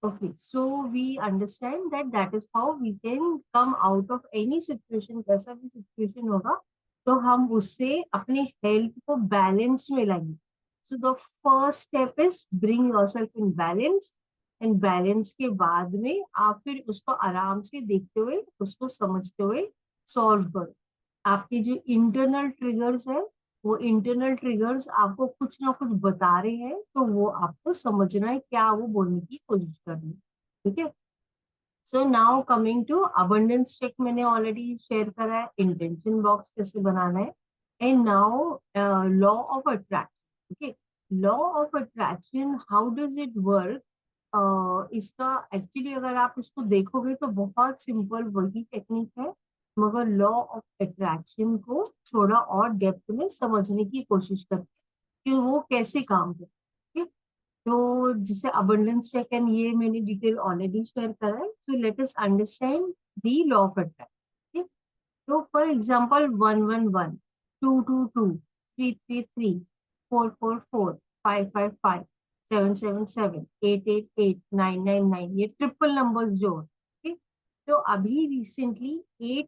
Okay, so we understand that that is how we can come out of any situation. कैसा भी situation होगा तो हम उससे अपने हेल्थ को बैलेंस में लाएंगे. So the first step is bring yourself in balance, and balance के बाद में आप फिर उसको आराम से देखते हुए उसको समझते हुए सॉल्व करो. आपके जो इंटरनल ट्रिगर्स है वो इंटरनल ट्रिगर्स आपको कुछ ना कुछ बता रहे हैं, तो वो आपको समझना है क्या वो बोलने की कोशिश कर रहे हैं. ठीक है. So now coming to abundance check, मैंने ऑलरेडी शेयर करा है इंटेंशन बॉक्स कैसे बनाना है. And now law of attraction. Okay, law of attraction, how does it work. इसका एक्चुअली अगर आप इसको देखोगे तो बहुत सिंपल वही टेक्निक है, मगर लॉ ऑफ अट्रैक्शन को थोड़ा और डेप्थ में समझने की कोशिश करते हैं कि वो कैसे काम करते हैं. तो जिसे अबंडेंस चेक एंड ये मैंने डिटेल ऑलरेडी शेयर करा है. So let us understand the law of attraction. तो फॉर एग्जांपल 111, 222, 333, 444, 555, 777, 888, 999, ये ट्रिपल नंबर्स जो है. तो अभी रिसेंटली 8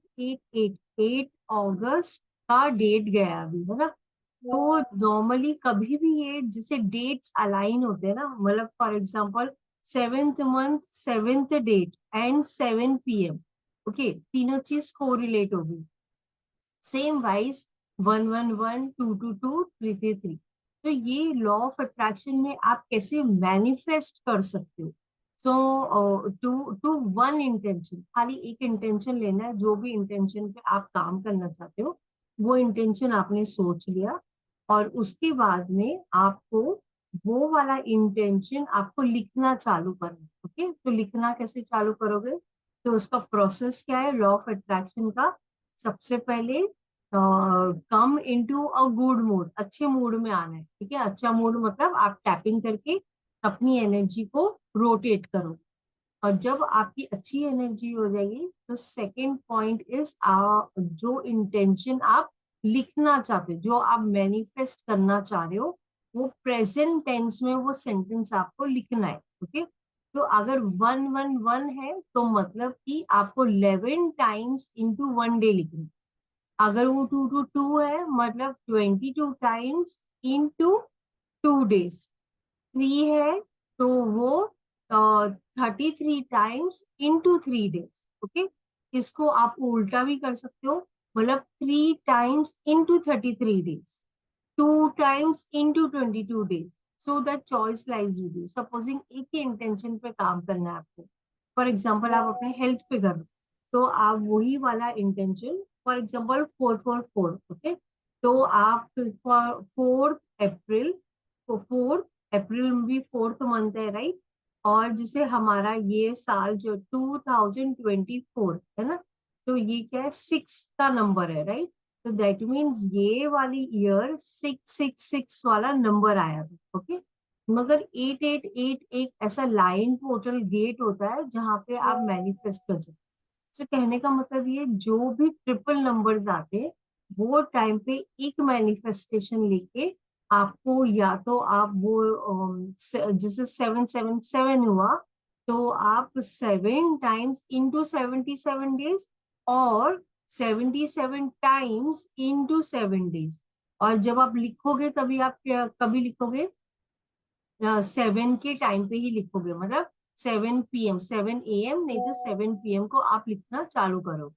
का डेट गया अभी, है ना. तो नॉर्मली कभी भी ये जिसे डेट्स अलाइन होते हैं ना, मतलब for example 7th month 7th date and 7 PM. Okay, तीनों चीज कोरिलेट होगी. Same wise 111, 222, 333. तो ये लॉ ऑफ अट्रैक्शन में आप कैसे मैनिफेस्ट कर सकते हो. सो टू टू वन इंटेंशन, खाली एक इंटेंशन लेना है. जो भी इंटेंशन पे आप काम करना चाहते हो वो इंटेंशन आपने सोच लिया, और उसके बाद में आपको वो वाला इंटेंशन आपको लिखना चालू करना. ओके, तो लिखना कैसे चालू करोगे, तो उसका प्रोसेस क्या है लॉ ऑफ अट्रैक्शन का. सबसे पहले कम इनटू अ गुड मूड, अच्छे मूड में आना है. ठीक है, अच्छा मूड मतलब आप टैपिंग करके अपनी एनर्जी को रोटेट करो. और जब आपकी अच्छी एनर्जी हो जाएगी तो सेकंड पॉइंट इज जो इंटेंशन आप लिखना चाहते हो, जो आप मैनिफेस्ट करना चाह रहे हो, वो प्रेजेंट टेंस में वो सेंटेंस आपको लिखना है. ओके, तो अगर 111 है तो मतलब कि आपको 11 टाइम्स इंटू 1 डे लिखना है. अगर वो 222 है मतलब 22 टाइम्स इंटू 2 डेज. 3 है तो वो 33 टाइम्स इंटू 3 डेज. ओके, इसको आप उल्टा भी कर सकते हो, मतलब 3 times into 33 days, 2 times into 22 days. So that choice lies with you. Supposing एक ही इंटेंशन पे काम करना है आपको, फॉर एग्जाम्पल आप अपने हेल्थ पे कर रहे हो, तो आप वही वाला इंटेंशन, फॉर एग्जाम्पल 444. ओके, तो आप 4 अप्रैल, तो 4 अप्रैल में भी 4th मंथ है, राइट. और जिसे हमारा ये साल जो 2024 है ना, तो ये क्या है, 6 का नंबर है, राइट. तो दैट मीन्स ये वाली ईयर 666 वाला नंबर आया था. ओके, मगर 888 एक ऐसा लाइन पोर्टल गेट होता है जहाँ पे आप मैनिफेस्ट कर सकते हो. तो कहने का मतलब ये जो भी ट्रिपल नंबर्स आते हैं वो टाइम पे एक मैनिफेस्टेशन लेके आपको, या तो आप वो जैसे 777 हुआ तो आप 7 टाइम्स इंटू 77 डेज, और 77 टाइम्स इंटू 7 डेज. और जब आप लिखोगे तभी आप कभी लिखोगे, 7 के टाइम पे ही लिखोगे, मतलब 7 PM, 7 AM नहीं तो 7 PM को आप लिखना चालू करो.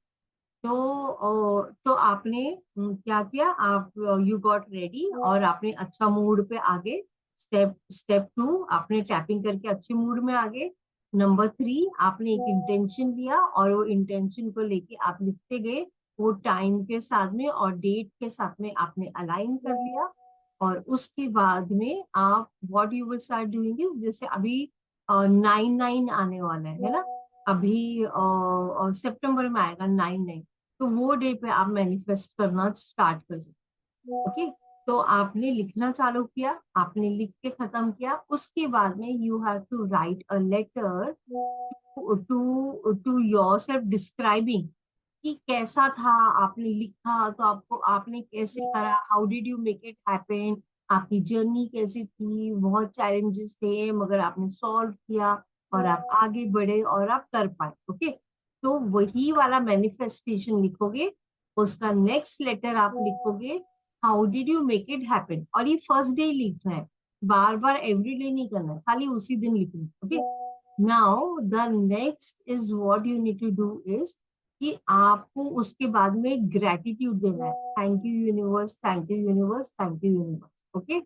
तो आपने क्या किया, आप यू गॉट रेडी और आपने अच्छा मूड पे आगे. स्टेप स्टेप 2, आपने टैपिंग करके अच्छे मूड में आगे. नंबर 3, आपने एक इंटेंशन लिया और वो इंटेंशन को लेके आप लिखते गए, वो टाइम के साथ में और डेट के साथ में आपने अलाइन कर लिया. और उसके बाद में आप what you will start doing is, जैसे अभी 9/9 आने वाला है ना, अभी सितंबर में आएगा 9/9. तो वो डे पे आप मैनिफेस्ट करना स्टार्ट कर सकते. ओके, तो आपने लिखना चालू किया, आपने लिख के खत्म किया, उसके बाद में you have to write a letter to to yourself describing कि कैसा था. आपने लिखा तो आपको आपने कैसे करा, how did you make it happen, आपकी जर्नी कैसी थी, बहुत चैलेंजेस थे मगर आपने सॉल्व किया. और आप आगे बढ़े और आप कर पाए। ओके, तो वही वाला मैनिफेस्टेशन लिखोगे, उसका नेक्स्ट लेटर आप लिखोगे how did you make it happen, और ये फर्स्ट डे लिखना है, बार बार एवरी डे नहीं करना है, खाली उसी दिन लिखना है। Okay, now the next is what you need to do is कि आपको उसके बाद में ग्रेटिट्यूड देना है, thank you universe, thank you universe, thank you universe. Okay,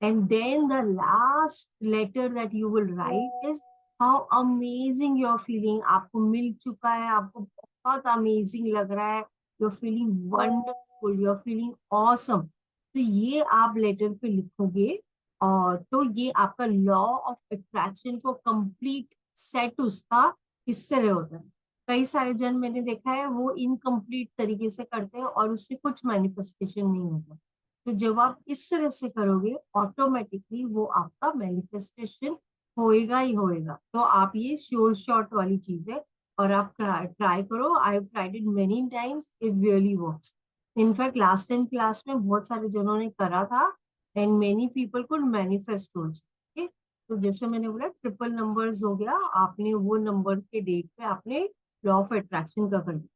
and then the last letter that you will write is how amazing you're feeling, आपको मिल चुका है, आपको बहुत अमेजिंग लग रहा है, you're feeling wonderful, you're feeling awesome। तो ये आप लेटर पे लिखोगे, और तो ये आपका लॉ ऑफ अट्रैक्शन को कंप्लीट सेट उसका इस तरह होता है। कई सारे जन मैंने देखा है वो इनकम्प्लीट तरीके से करते हैं और उससे कुछ मैनिफेस्टेशन नहीं होता। तो जब आप इस तरह से करोगे ऑटोमेटिकली वो आपका मैनिफेस्टेशन होएगा ही होएगा। तो आप ये श्योर शॉट वाली चीज है, और आप ट्राई करो। I have tried it many times, it really works. In fact last time class में बहुत सारे जनों ने करा था, and many people could manifest okay. तो जैसे मैंने बोला ट्रिपल नंबर्स हो गया, आपने वो नंबर के डेट पे आपने लॉ ऑफ अट्रैक्शन का कर दिया।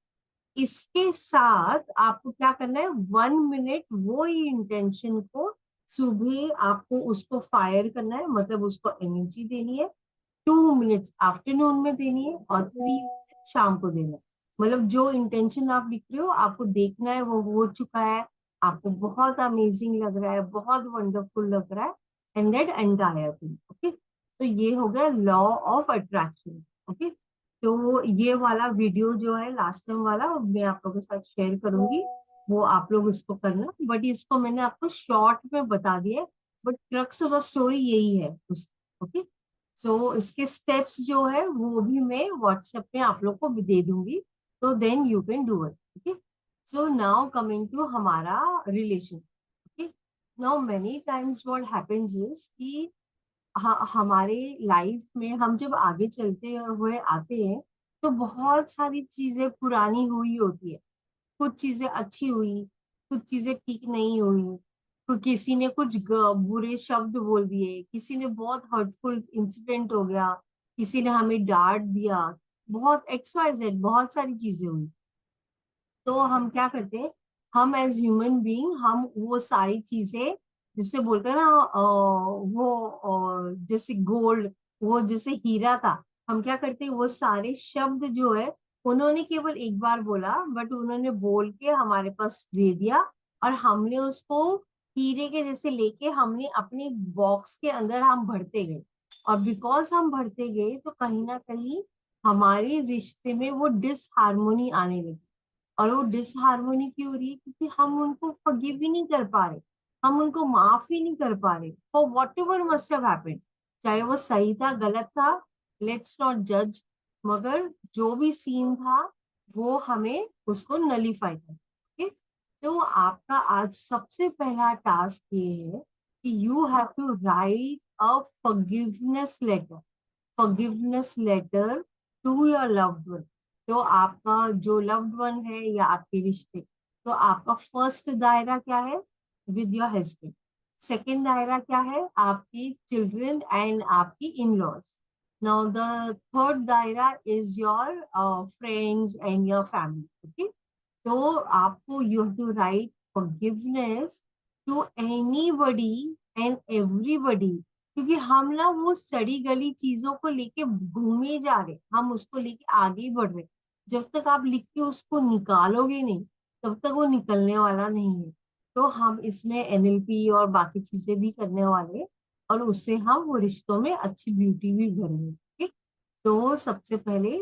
इसके साथ आपको क्या करना है, 1 मिनट वो ही इंटेंशन को सुबह आपको उसको फायर करना है, मतलब उसको एनर्जी देनी है। 2 मिनट्स आफ्टरनून में देनी है और 3 मिनट शाम को देना है। मतलब जो इंटेंशन आप लिख रहे हो आपको देखना है वो हो चुका है, आपको बहुत अमेजिंग लग रहा है, बहुत वंडरफुल लग रहा है, and that entire thing. Okay, तो ये हो गया लॉ ऑफ अट्रैक्शन। ओके, तो ये वाला वीडियो जो है लास्ट टाइम वाला वो मैं आप लोगों के साथ शेयर करूंगी, वो आप लोग इसको करना। बट इसको मैंने आपको शॉर्ट में बता दिया है, but crux of the story यही है उस। ओके, सो इसके स्टेप्स जो है वो भी मैं व्हाट्सएप पे आप लोग को भी दे दूंगी, तो then you can do it. Okay, so now coming to हमारा relation. Okay, now many times what happens is कि हमारे लाइफ में हम जब आगे चलते हुए आते हैं तो बहुत सारी चीजें पुरानी हुई होती है, कुछ चीजें अच्छी हुई, कुछ चीजें ठीक नहीं हुई, तो किसी ने कुछ बुरे शब्द बोल दिए, किसी ने बहुत हर्टफुल इंसिडेंट हो गया, किसी ने हमें डांट दिया, बहुत एक्स वाई जेड बहुत सारी चीजें हुई। तो हम क्या करते हैं, हम एज ह्यूमन बीइंग हम वो सारी चीजें, जिससे बोलते हैं ना जैसे गोल्ड, वो जैसे हीरा था, हम क्या करते हैं वो सारे शब्द जो है उन्होंने केवल एक बार बोला, बट उन्होंने बोल के हमारे पास दे दिया, और हमने उसको हीरे के जैसे लेके हमने अपने बॉक्स के अंदर हम भरते गए। और बिकॉज हम भरते गए तो कहीं ना कहीं हमारे रिश्ते में वो डिसहार्मोनी आने लगी। और वो डिसहार्मोनी क्यों हो रही है, क्योंकि हम उनको फॉरगिव ही नहीं कर पा रहे, हम उनको माफ ही नहीं कर पा रहे for what ever must have happened. चाहे वो सही था गलत था, लेट्स नॉट जज, मगर जो भी सीन था वो हमें उसको नलीफाई कर। ओके, तो आपका आज सबसे पहला टास्क ये है कि you have to write a forgiveness letter to your loved one. तो आपका जो लव्ड वन है या आपके रिश्ते, तो आपका फर्स्ट दायरा क्या है, विद योर हस्बैंड। सेकेंड दायरा क्या है, आपकी चिल्ड्रन एंड आपकी in laws. Now the third दायरा is your friends and your family. Okay, तो आपको you have to write forgiveness to anybody and everybody, क्योंकि हम ना वो सड़ी गली चीजों को लेके घूमे जा रहे, हम उसको लेके आगे ही बढ़ रहे। जब तक आप लिख के उसको निकालोगे नहीं तब तक वो निकलने वाला नहीं है। तो हम इसमें एनएलपी और बाकी चीजें भी करने वाले हैं, और उससे हम वो रिश्तों में अच्छी ब्यूटी भी भरेंगे। ठीक, तो सबसे पहले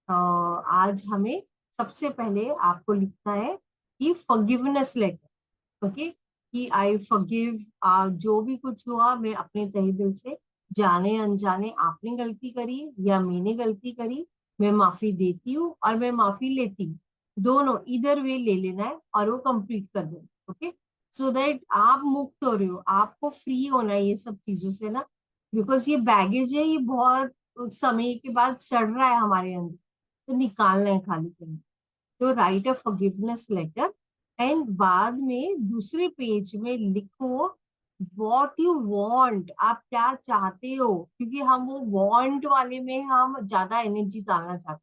आज हमें सबसे पहले आपको लिखना है कि फॉरगिवनेस लेटर। ओके, कि आई फॉरगिव, जो भी कुछ हुआ मैं अपने तहे दिल से, जाने अनजाने आपने गलती करी या मैंने गलती करी, मैं माफी देती हूँ और मैं माफी लेती हूँ, दोनों इधर वे ले लेना है और वो कंप्लीट कर देना। ओके, सो दैट आप मुक्त हो रहे हो, आपको फ्री होना है ये सब चीजों से ना, बिकॉज ये बैगेज है, ये बहुत समय के बाद सड़ रहा है हमारे अंदर, तो निकालना है खाली करना। तो write a forgiveness letter, and बाद में दूसरे पेज में लिखो वॉट यू वॉन्ट, आप क्या चाहते हो, क्योंकि हम वो वॉन्ट वाले में हम ज्यादा एनर्जी डालना चाहते हैं,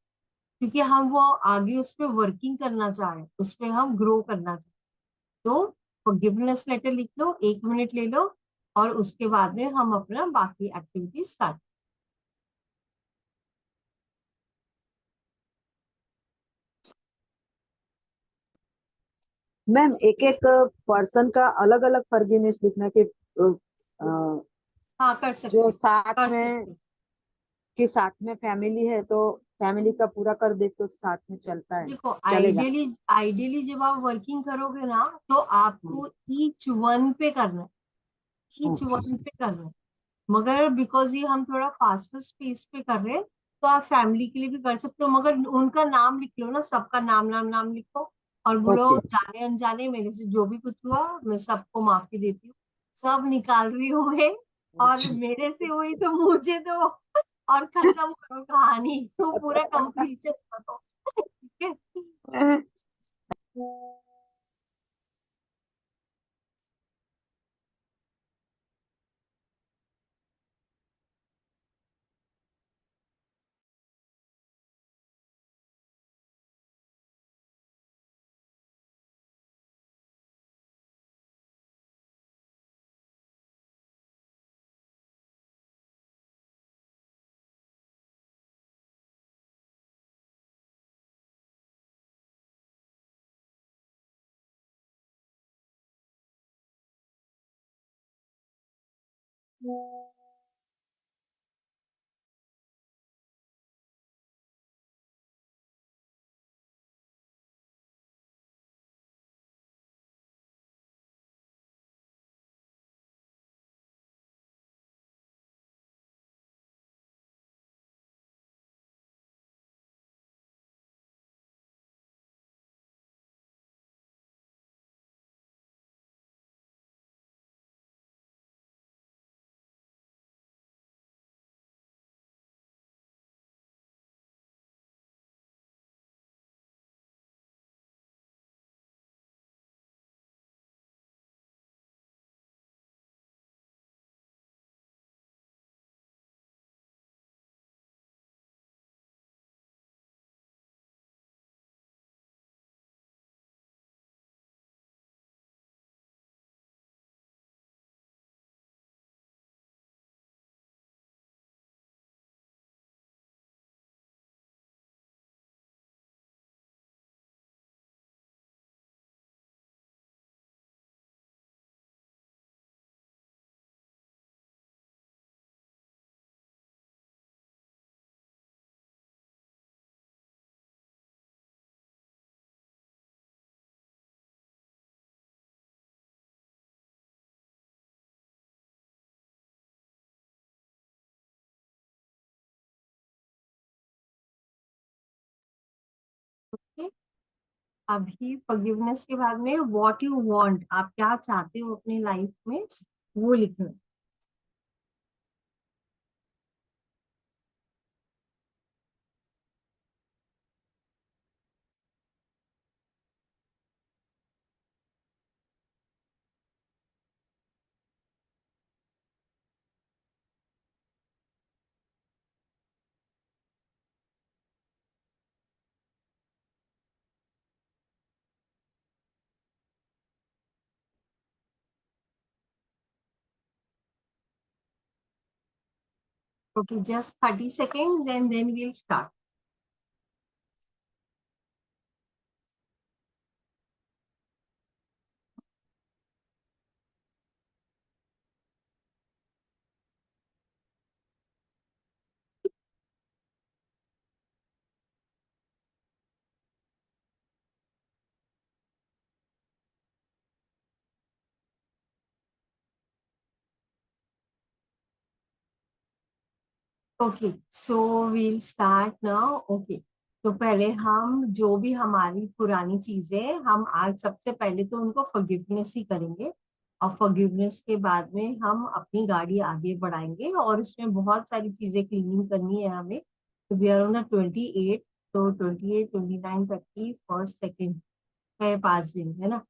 क्योंकि हम वो आगे उस पर वर्किंग करना चाह रहे हैं, उस पर हम ग्रो करना चाहते हैं। तो फॉरगिवनेस लेटर लिख लो, 1 मिनट ले लो, और उसके बाद में हम अपना बाकी एक्टिविटी स्टार्ट। मैम एक एक पर्सन का अलग अलग फॉरगिवनेस लिखना कि हाँ कर जो सकते, साथ कर में, सकते। कि साथ में फैमिली है तो फैमिली का पूरा कर दे तो साथ में चलता है, देखो चलेगा। आइडियली, आइडियली जब आप वर्किंग करोगे ना, तो हम्म, आपको ईच वन पे करना है, ईच वन पे करना है। मगर बिकॉज ये हम थोड़ा फास्टर स्पेस पे कर रहे हैं, तो आप फैमिली के लिए भी कर सकते हो, मगर उनका नाम लिख लो ना, सबका नाम नाम नाम लिखो, और बोलो ओके। जाने अनजाने मेरे से जो भी कुछ हुआ मैं सबको माफी देती हूँ, सब निकाल रही हूँ मैं, और अच्छा। मेरे से हुई तो मुझे दो, और खत्म करो कहानी, तो पूरा कंप्लीशन करो। ठीक है। Okay? अभी फॉरगिवनेस के बाद में व्हाट यू वांट, आप क्या चाहते हो अपनी लाइफ में, वो लिखना है। Okay, just 30 seconds and then we'll start. Okay, so we'll start now. Okay, तो पहले हम जो भी हमारी पुरानी चीजें हैं, हम आज सबसे पहले तो उनको फॉरगिवनेस ही करेंगे, और फॉरगिवनेस के बाद में हम अपनी गाड़ी आगे बढ़ाएंगे, और इसमें बहुत सारी चीजें क्लीनिंग करनी है हमें। तो वी आर ऑन द 28, तो 28, 29, 30, फर्स्ट, सेकेंड है 5 दिन, है ना।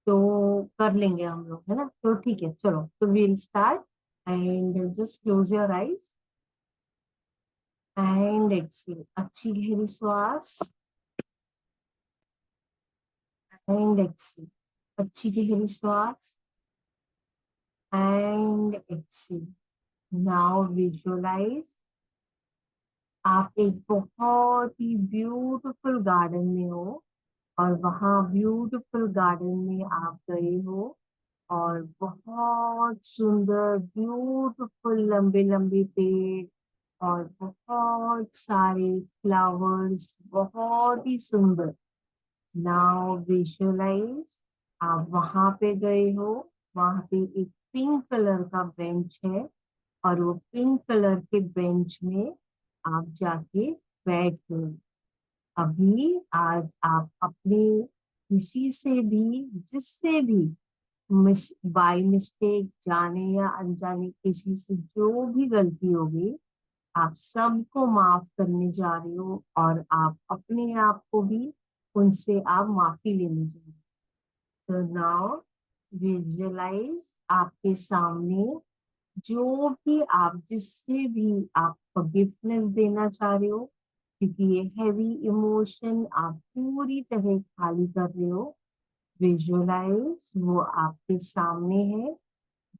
तो कर लेंगे हम लोग, है ना। तो ठीक है, चलो, तो we'll start and just close your eyes and exhale. अच्छी गहरी श्वास एंड एक्सेल। अच्छी गहरी श्वास एंड एक्सेल। नाउ विजुअलाइज आप एक बहुत ही ब्यूटीफुल गार्डन में हो, और वहां ब्यूटीफुल गार्डन में आप गए हो, और बहुत सुंदर ब्यूटीफुल लंबे लंबे पेड़ और बहुत सारे फ्लावर्स, बहुत ही सुंदर। नाउ विजुअलाइज आप वहां पे गए हो, वहां पे एक पिंक कलर का बेंच है, और वो पिंक कलर के बेंच में आप जाके बैठ गए। अभी आज आप अपने किसी से भी, जिससे भी बाय मिस्टेक, जाने या अनजाने, किसी से जो भी गलती होगी, आप सबको माफ करने जा रहे हो, और आप अपने आप को भी उनसे आप माफी लेने जा रहे हो। तो नाउ विजुअलाइज आपके सामने जो भी आप, जिससे भी आप फॉरगिवनेस देना चाह रहे हो, क्योंकि ये हैवी इमोशन आप पूरी तरह खाली कर रहे हो। विजुअलाइज वो आपके सामने है,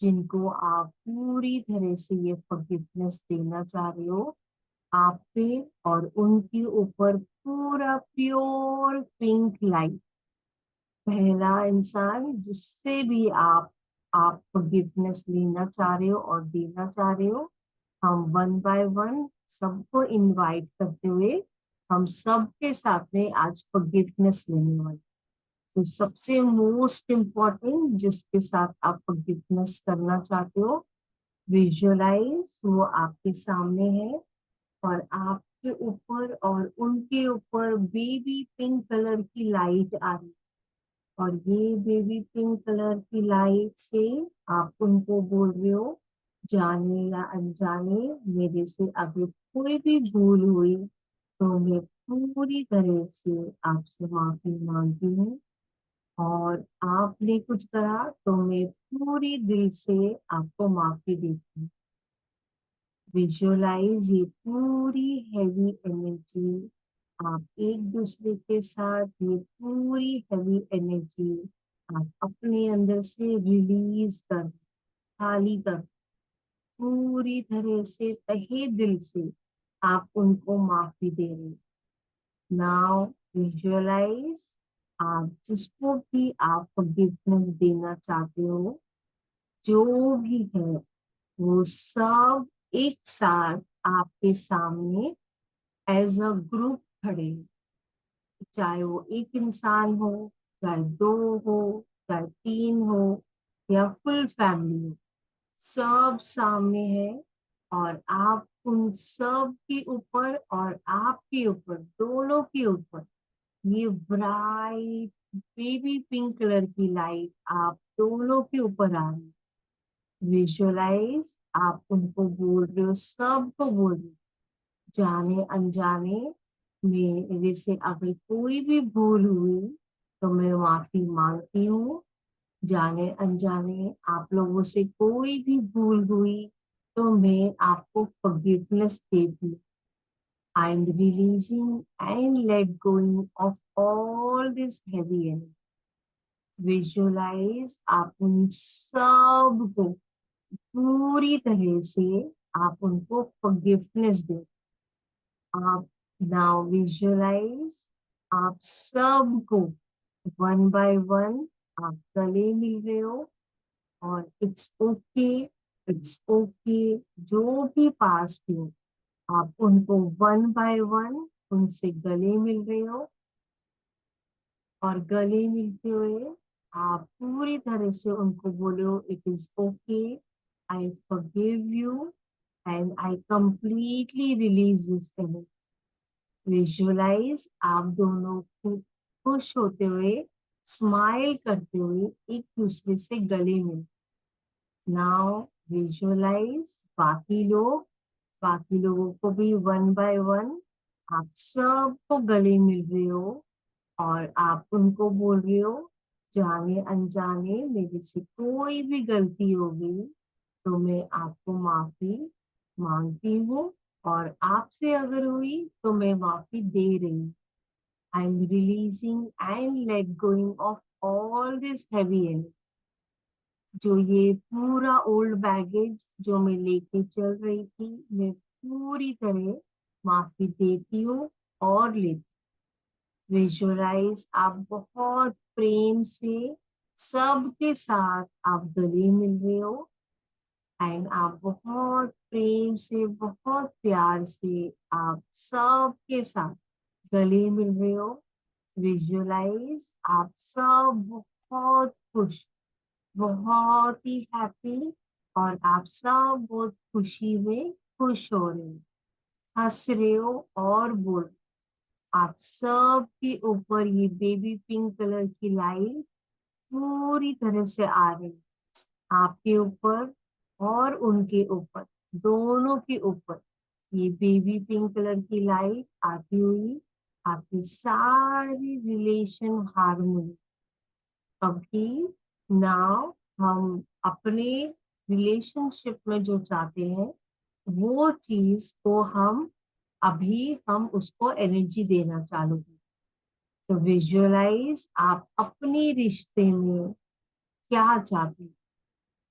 जिनको आप पूरी तरह से ये फॉरगिवनेस देना चाह रहे हो। आप पे और उनके ऊपर पूरा प्योर पिंक लाइट। पहला इंसान जिससे भी आप फॉरगिवनेस लेना चाह रहे हो और देना चाह रहे हो, हम वन बाय वन सबको इनवाइट करते हुए हम सबके साथ में आज फॉरगिवनेस लेने वाले। तो सबसे मोस्ट इम्पोर्टेंट जिसके साथ आप फॉरगिवनेस करना चाहते हो, विजुअलाइज वो आपके सामने है, और आपके ऊपर और उनके ऊपर बेबी पिंक कलर की लाइट आ रही है। और ये बेबी पिंक कलर की लाइट से आप उनको बोल रहे हो, जाने या अनजाने मेरे से अगर कोई भी भूल हुई तो मैं पूरी तरह से आपसे माफी मांगती हूँ, और आपने कुछ करा तो मैं पूरी दिल से आपको माफी देती हूँ। विजुअलाइज ये पूरी हैवी एनर्जी आप एक दूसरे के साथ, ये पूरी हैवी एनर्जी आप अपने अंदर से रिलीज कर, खाली कर, पूरी तरह से तहे दिल से आप उनको माफी दे रहे। नाउ विजुअलाइज आप जिसको भी आप फॉरगिवनेस देना चाहते हो, जो भी है, वो सब एक साथ आपके सामने एज अ ग्रुप खड़े हैं। चाहे वो एक इंसान हो, चाहे दो हो, चाहे तीन हो, या फुल फैमिली हो, सब सामने है। और आप उन सब के ऊपर और आपके ऊपर, दोनों के ऊपर, ये ब्राइट बेबी पिंक कलर की लाइट आप दोनों के ऊपर आ रही है। विजुअलाइज आप उनको बोल रहे हो, सबको बोल रहे हो, जाने अनजाने मेरे से अगर कोई भी भूल हुई तो मैं माफी मांगती हूँ। जाने अनजाने आप लोगों से कोई भी भूल हुई तो मैं आपको फॉरगिवनेस देती हूँ। I am releasing and let going of all this heavy energy. Visualize आप उन सब को पूरी तरह से आप उनको फॉरगिवनेस दे। आप नाउ विजुअलाइज आप सबको वन बाय वन आप गले मिल रहे हो, और इट्स ओके जो भी पास्ट हो, आप उनको वन बाय वन उनसे गले मिल रहे हो। और गले मिलते हुए आप पूरी तरह से उनको बोलो, it is okay, I forgive you and I completely release this energy. Visualize आप दोनों को खुश होते हुए, स्माइल करते हुए एक दूसरे से गले मिल। नाउ विजुअलाइज बाकी लोगों को भी वन बाय वन आप सबको गले मिल रहे हो, और आप उनको बोल रहे हो, जाने अनजाने मेरे से कोई भी गलती हो गई तो मैं आपको माफी मांगती हूँ, और आपसे अगर हुई तो मैं माफी दे रही हूँ। I am releasing and let going of all this heavy energy, जो ये पूरा ओल्ड बैगेज जो मैं लेके चल रही थी, मैं पूरी तरह माफी देती हूँ और लेती। विजुअलाइज आप बहुत प्रेम से सबके साथ आप गले मिल रहे हो, एंड आप बहुत प्रेम से बहुत प्यार से आप सबके साथ गले मिल रहे हो। विजुअलाइज आप सब बहुत खुश, बहुत ही हैप्पी, और आप सब बहुत खुशी में खुश हो रहे हो, हंस रहे हो और बोल रहे हो। आप सब के ऊपर ये बेबी पिंक कलर की लाइट पूरी तरह से आ रही है, आपके ऊपर और उनके ऊपर, दोनों के ऊपर ये बेबी पिंक कलर की लाइट आती हुई आपकी सारी रिलेशन हार्मोनी। अभी नाउ हम अपने रिलेशनशिप में जो चाहते हैं वो चीज को हम उसको एनर्जी देना चालू करें। तो विजुअलाइज आप अपने रिश्ते में क्या चाहते हैं,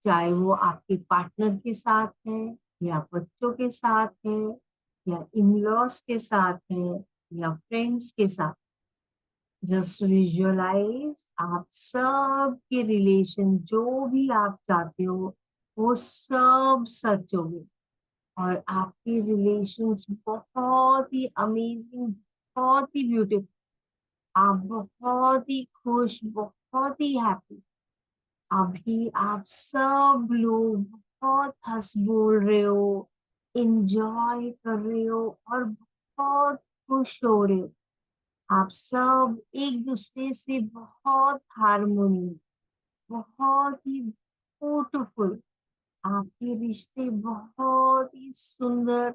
चाहे वो आपके पार्टनर के साथ है, या बच्चों के साथ है, या इन लॉज के साथ है, या फ्रेंड्स के साथ। जस्ट विजुअलाइज आप सब के रिलेशन जो भी आप चाहते हो वो सब सच होंगे, और आपके रिलेशंस बहुत ही अमेजिंग, बहुत ही ब्यूटीफुल, आप बहुत ही खुश, बहुत ही हैप्पी। अभी आप सब लोग बहुत हंस बोल रहे हो, इंजॉय कर रहे हो, और बहुत खुश हो रहे हो। आप सब एक दूसरे से बहुत हार्मोनी, बहुत ही ब्यूटीफुल, आपके रिश्ते बहुत ही सुंदर।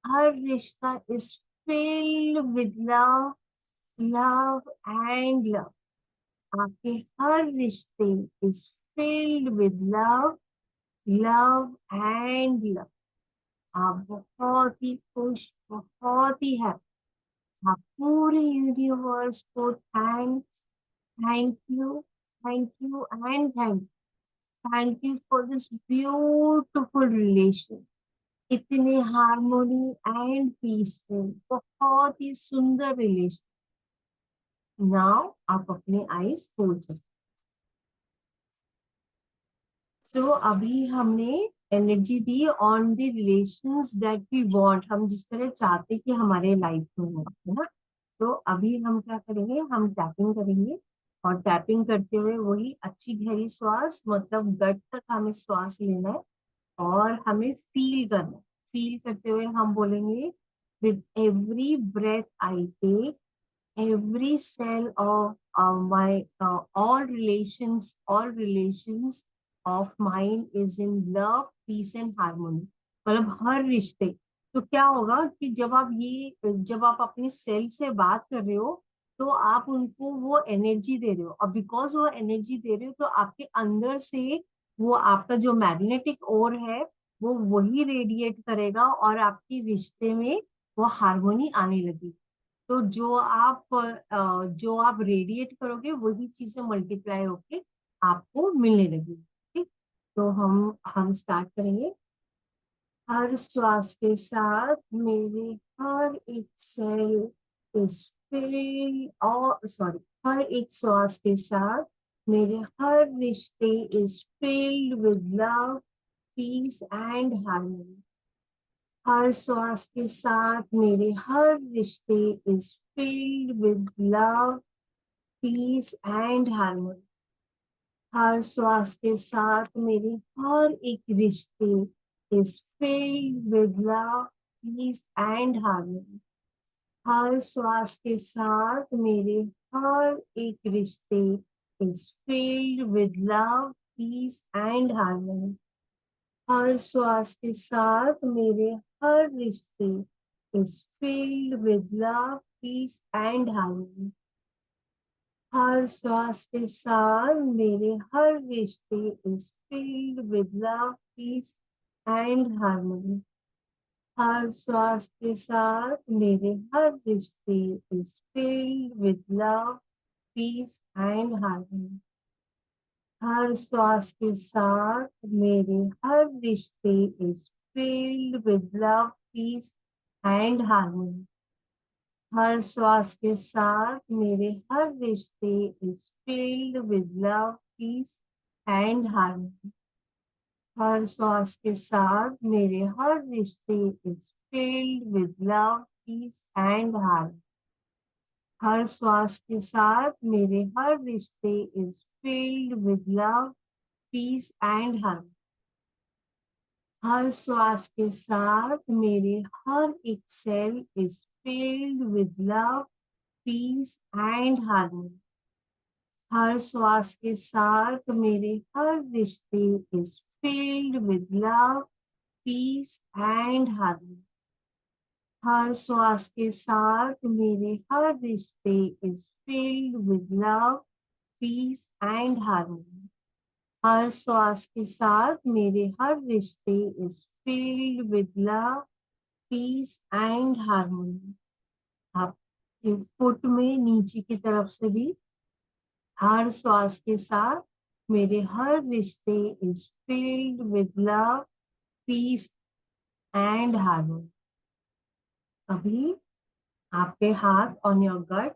हर रिश्ता is filled with love, love and love. आपके हर रिश्ते is filled with love, love and love. आप बहुत ही खुश, बहुत ही हैप्पी। आप पूरे यूनिवर्स को thank you, and thank you for this beautiful relation, इतने हार्मोनी एंड पीसफुल, बहुत ही सुंदर रिलेशन। नाउ आप अपने आईज खोल सकते। सो अभी हमने एनर्जी दी on the relations that we want, हम जिस तरह चाहते कि हमारे लाइफ में हो, है ना। तो अभी हम क्या करेंगे, हम टैपिंग करेंगे, और टैपिंग करते हुए वही अच्छी गहरी श्वास, मतलब गट तक हमें श्वास लेना है, और हमें फील करना है। फील करते हुए हम बोलेंगे, with every breath I take, every cell of my all relations of mine is in love, peace and harmony। मतलब हर रिश्ते, तो क्या होगा कि जब आप अपने सेल से बात कर रहे हो तो आप उनको वो एनर्जी दे रहे हो, और बिकॉज वो एनर्जी दे रहे हो तो आपके अंदर से वो आपका जो मैग्नेटिक ओर है वो वही रेडिएट करेगा, और आपके रिश्ते में वो हार्मोनी आने लगी। तो जो आप रेडिएट करोगे वही चीजें मल्टीप्लाई होके आपको मिलने लगेगी। ठीक, तो हम स्टार्ट करेंगे। हर श्वास के साथ मेरे हर एक सेल इज फिल्ड, और सॉरी, हर एक श्वास के साथ मेरे हर रिश्ते is filled with love, peace and harmony. हर श्वास के साथ मेरे हर रिश्ते is filled with love, peace and harmony। हर श्वास के साथ मेरे हर एक रिश्ते is filled with love, peace and harmony। हर श्वास के साथ मेरे हर एक रिश्ते is filled with love, peace and harmony। हर श्वास के साथ मेरे हर रिश्ते is filled with love, peace and harmony। हर श्वास के साथ मेरे हर रिश्ते is filled with love, peace and harmony. हर श्वास के साथ मेरे हर रिश्ते is filled with love, peace and harmony. हर श्वास के साथ मेरे हर रिश्ते is filled with love, peace and harmony. हर श्वास के साथ मेरे हर रिश्ते is filled with love, peace and harmony. हर श्वास के साथ मेरे हर रिश्ते is filled with love, peace and harmony. हर श्वास के साथ मेरे हर रिश्ते is filled with love, peace and harmony. हर श्वास के साथ मेरे हर एक cell is filled with love, peace and harmony. हर श्वास के साथ मेरे हर रिश्ते is filled with love, peace and harmony. हर श्वास के साथ मेरे हर रिश्ते is filled with love, peace and harmony. हर श्वास के साथ मेरे हर रिश्ते is filled with love, peace and harmony. आप फुट में नीचे की तरफ से भी हर श्वास के साथ मेरे हर रिश्ते is filled with love, peace and harmony. अभी आपके हाथ ऑन योर गट।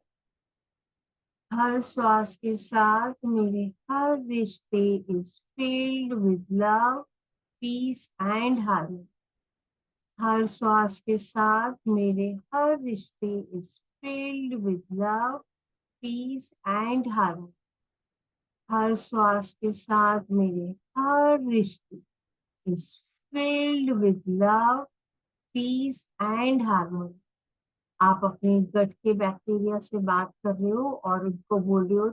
हर श्वास के साथ मेरे हर रिश्ते is filled with love, peace and harmony. हर श्वास के साथ मेरे हर रिश्ते is filled with love, peace and harmony. हर श्वास के साथ मेरे हर रिश्ते is filled with love, peace and harmony। आप अपने गट के बैक्टीरिया से बात कर रहे हो और उनको बोल रहे हो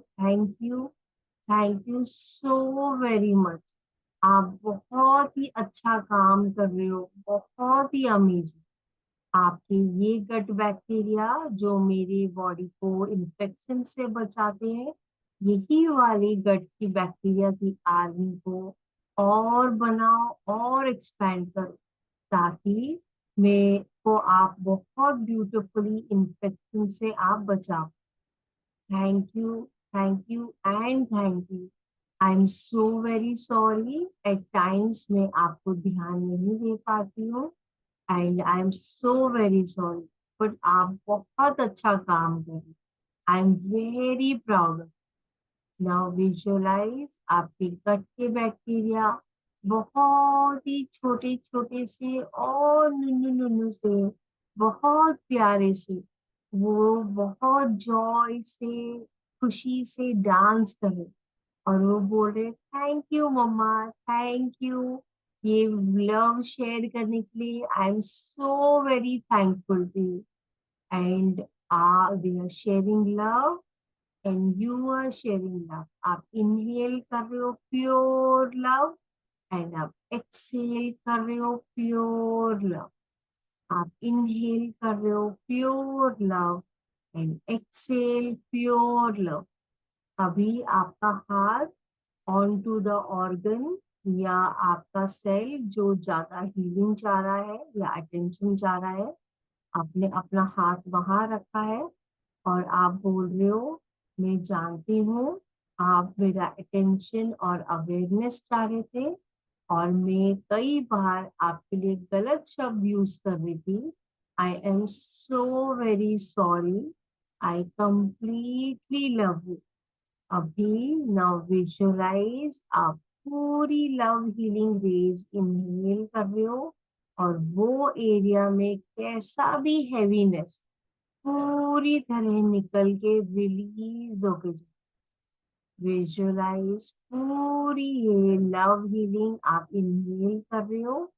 thank you so very much. आप बहुत ही अच्छा काम कर रहे हो, बहुत ही अमेजिंग। आपके ये गट बैक्टीरिया जो मेरी बॉडी को इन्फेक्शन से बचाते हैं, यही वाली गट की बैक्टीरिया की आर्मी को और बनाओ और एक्सपेंड करो, ताकि मैं को आप बहुत ब्यूटिफुली इन्फेक्शन से आप बचाओ। Thank you and thank you. I am so very sorry, at times मैं आपको ध्यान नहीं दे पाती हूँ and I am so very sorry, but आप बहुत अच्छा काम कर रहे हैं। I am very proud. Now visualize आपके गट के बैक्टीरिया बहुत ही छोटे छोटे से और नुनु नुनु से, बहुत प्यारे से, वो बहुत जॉय से, खुशी से डांस करे और वो बोल रहे thank you mamma, thank you ये लव शेयर करने के लिए। I am so very thankful to you and they are sharing love and you are sharing love. आप इनहेल कर रहे हो प्योर लव एंड आप एक्सहेल कर रहे हो प्योर लव। आप इनहेल कर रहे हो pure love and exhale pure love. अभी आपका हाथ ऑन टू द ऑर्गन या आपका सेल जो ज्यादा हीलिंग चाह रहा है या अटेंशन चाह रहा है, आपने अपना हाथ वहां रखा है और आप बोल रहे हो मैं जानती हूँ आप मेरा अटेंशन और अवेयरनेस चाह रहे थे और मैं कई बार आपके लिए गलत शब्द यूज कर रही थी। आई am so very sorry. I completely love you. अभी नाउ विजुअलाइज आप पूरी लव हीलिंग रेज इनहेल कर रहे हो और वो एरिया में कैसा भी हैवीनेस पूरी तरह निकल के रिलीज होके जाए। विजुअलाइज पूरी ये लव हीलिंग आप इनहेल कर रहे हो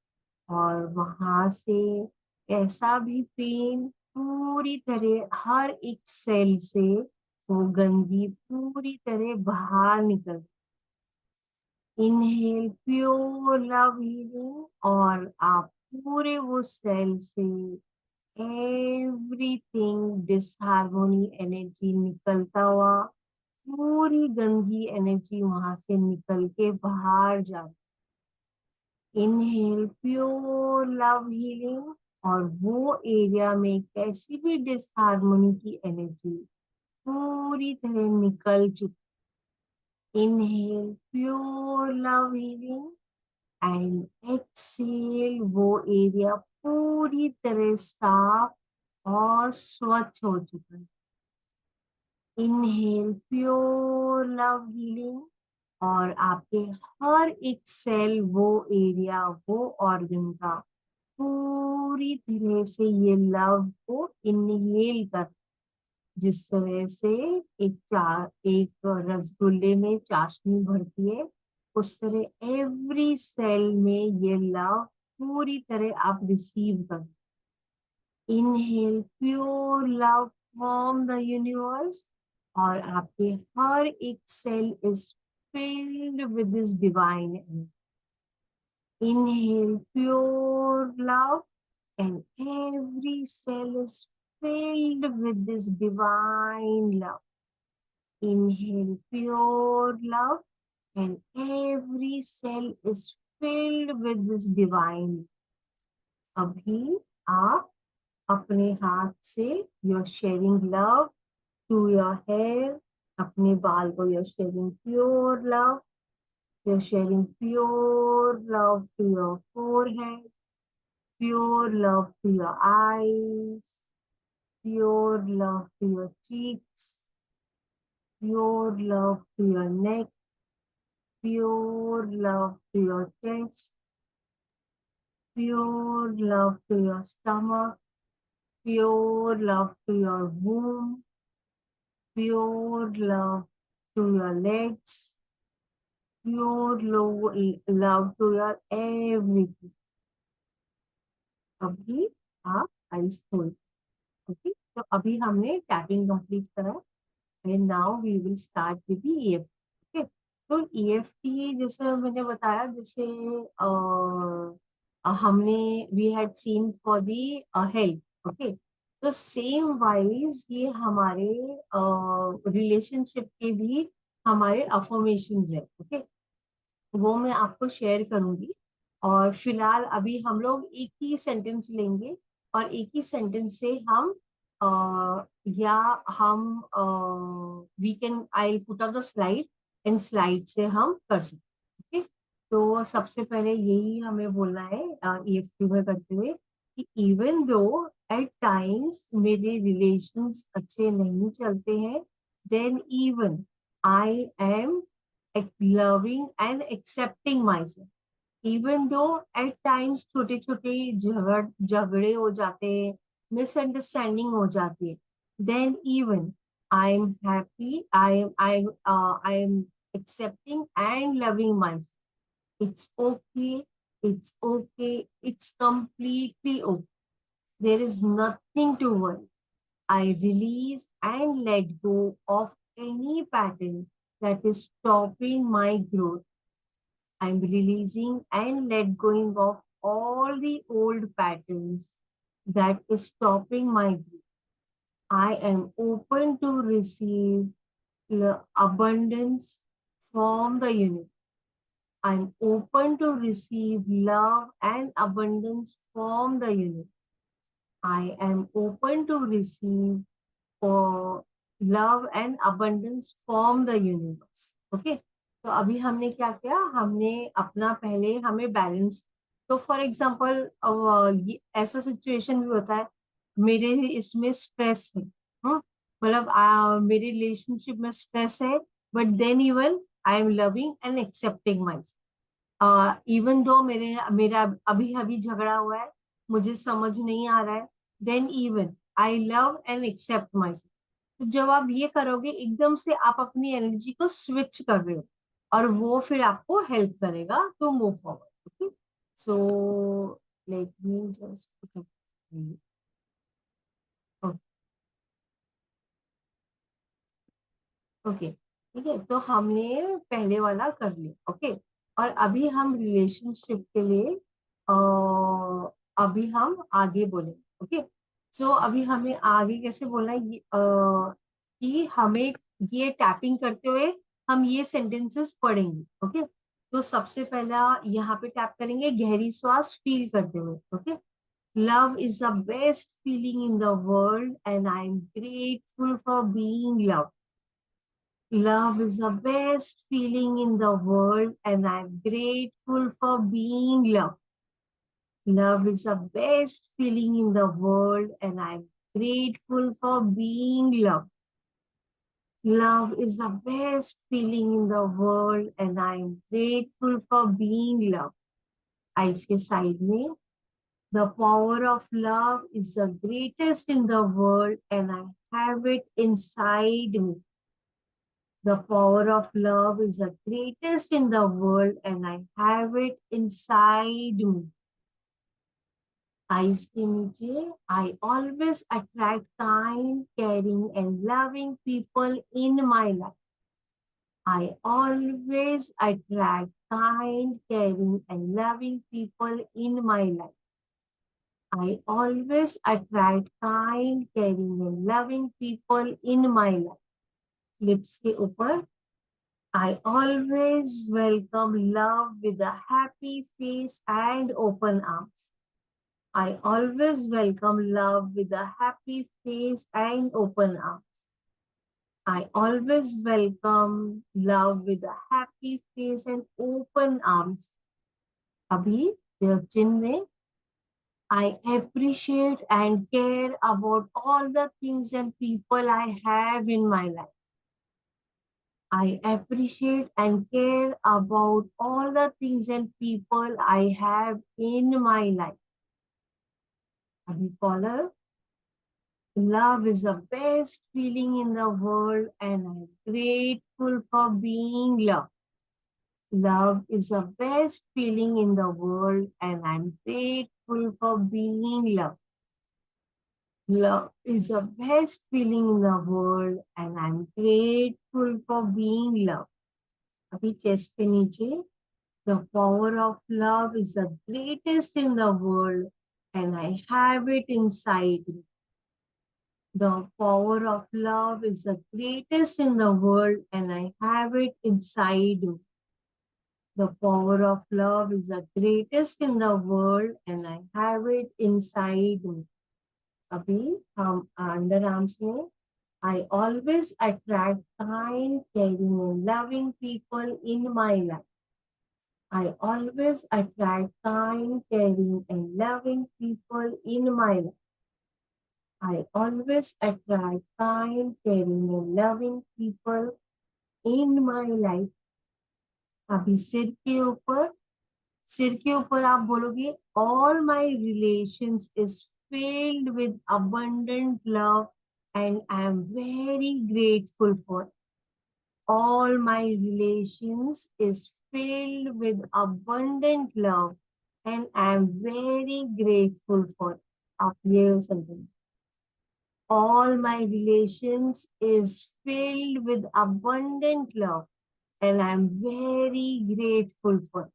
और वहां से कैसा भी पेन पूरी तरह हर एक सेल से वो गंदी पूरी तरह बाहर निकल। इनहेल प्योर लव हीलिंग और आप पूरे वो सेल से एवरीथिंग डिसहार्मोनी एनर्जी निकलता हुआ पूरी गंदी एनर्जी वहां से निकल के बाहर जा। इनहेल प्योर लव हीलिंग, और वो एरिया में कैसी भी डिसहार्मनी की एनर्जी पूरी तरह निकल चुकी। Inhale pure love healing and exhale, वो एरिया पूरी तरह साफ और स्वच्छ हो चुका है। इनहेल प्योर लव हीलिंग, और आपके हर एक सेल, वो एरिया, वो ऑर्गन का पूरी तरह से ये लव को इनहेल कर, जिस तरह से एक रसगुल्ले में चाशनी भरती है, उस तरह एवरी सेल में ये लव पूरी तरह आप रिसीव कर। Inhale pure love from the universe, और आपके हर एक cell is filled with this divine energy. Inhale pure love, and every cell is filled with this divine love. Inhale pure love, and every cell is filled with this divine. अभी आप अपने हाथ से you're sharing love to your hair, अपने बाल को you're sharing pure love, you're sharing pure love to your forehead, pure love to your eyes, pure love to your cheeks, pure love to your neck, pure love to your chest, pure love to your stomach, pure love to your womb, pure love to your legs, pure love to your everything. अभी आप ice खोल, okay. तो अभी हमने tapping complete करा, and now we will start with the EFT. Okay, तो EFT जैसे मैंने बताया, जैसे हमने we had seen for the health. Okay, तो सेम वाइज ये हमारे रिलेशनशिप के भी हमारे अफर्मेशंस है। ओके, वो मैं आपको शेयर करूंगी। और फिलहाल अभी हम लोग एक ही सेंटेंस लेंगे, और एक ही सेंटेंस से हम या हम we can, I put up the slide, इन स्लाइड से हम कर सकते हैं। ओके, तो सबसे पहले यही हमें बोलना है EFT में करते हुए कि इवन दो एट टाइम्स मेरे रिलेशंस अच्छे नहीं चलते हैं, then even I am loving and accepting myself. Even though at times छोटे छोटे झगड़े हो जाते हैं, मिसअंडरस्टैंडिंग हो जाती है, then even I am happy, I am accepting and loving myself. It's okay, it's okay, it's completely okay. There is nothing to worry. I release and let go of any pattern that is stopping my growth. I'm releasing and let going of all the old patterns that is stopping my growth. I am open to receive the abundance from the universe. I'm open to receive love and abundance from the universe. I am open to receive love and abundance from the universe. Okay, तो अभी हमने क्या किया, हमने अपना पहले हमें balance, तो फॉर एग्जांपल ऐसा सिचुएशन भी होता है, मेरे इसमें स्ट्रेस है, मतलब मेरे रिलेशनशिप में स्ट्रेस है, but then even I am loving and accepting my even though मेरा अभी अभी झगड़ा हुआ है, मुझे समझ नहीं आ रहा है, then even I love and accept my. तो जब आप ये करोगे, एकदम से आप अपनी एनर्जी को स्विच कर रहे हो, और वो फिर आपको हेल्प करेगा to move forward. Okay, so let me just okay, ठीक है, तो हमने पहले वाला कर लिया। ओके, और अभी हम रिलेशनशिप के लिए अभी हम आगे बोलेंगे। ओके, सो अभी हमें आगे कैसे बोलना है, कि हमें ये टैपिंग करते हुए हम ये सेंटेंसेस पढ़ेंगे। ओके, तो सबसे पहला यहाँ पे टैप करेंगे गहरी श्वास फील करते हुए। Okay, love is the best feeling in the world and I am grateful for being love. Love is the best feeling in the world, and I'm grateful for being loved. Love is the best feeling in the world, and I'm grateful for being loved. Love is the best feeling in the world, and I'm grateful for being loved. Eyes के side में, the power of love is the greatest in the world, and I have it inside me. The power of love is the greatest in the world, and I have it inside me. Eyes के नीचे, I always attract kind, caring, and loving people in my life. I always attract kind, caring, and loving people in my life. I always attract kind, caring, and loving people in my life. Lips के ऊपर, I always welcome love with a happy face and open arms. I always welcome love with a happy face and open arms. I always welcome love with a happy face and open arms. Abhi, chin mein, I appreciate and care about all the things and people I have in my life. I appreciate and care about all the things and people I have in my life. Abhi caller, love is the best feeling in the world and I'm grateful for being loved. Love is the best feeling in the world and I'm grateful for being loved. Love is the best feeling in the world and I'm grateful for being loved. अभी chest के नीचे, the power of love is the greatest in the world and I have it inside me. The power of love is the greatest in the world and I have it inside me. The power of love is the greatest in the world and I have it inside me. अभी हम underarms में, I always attract kind, caring and loving people in my life. I always attract kind, caring and loving people in my life. I always attract kind, caring and loving people in my life. अभी सिर के ऊपर आप बोलोगे all my relations is filled with abundant love and I am very grateful for it. All my relations is filled with abundant love and I am very grateful for it. आप ये sentence. All my relations is filled with abundant love and I am very grateful for it.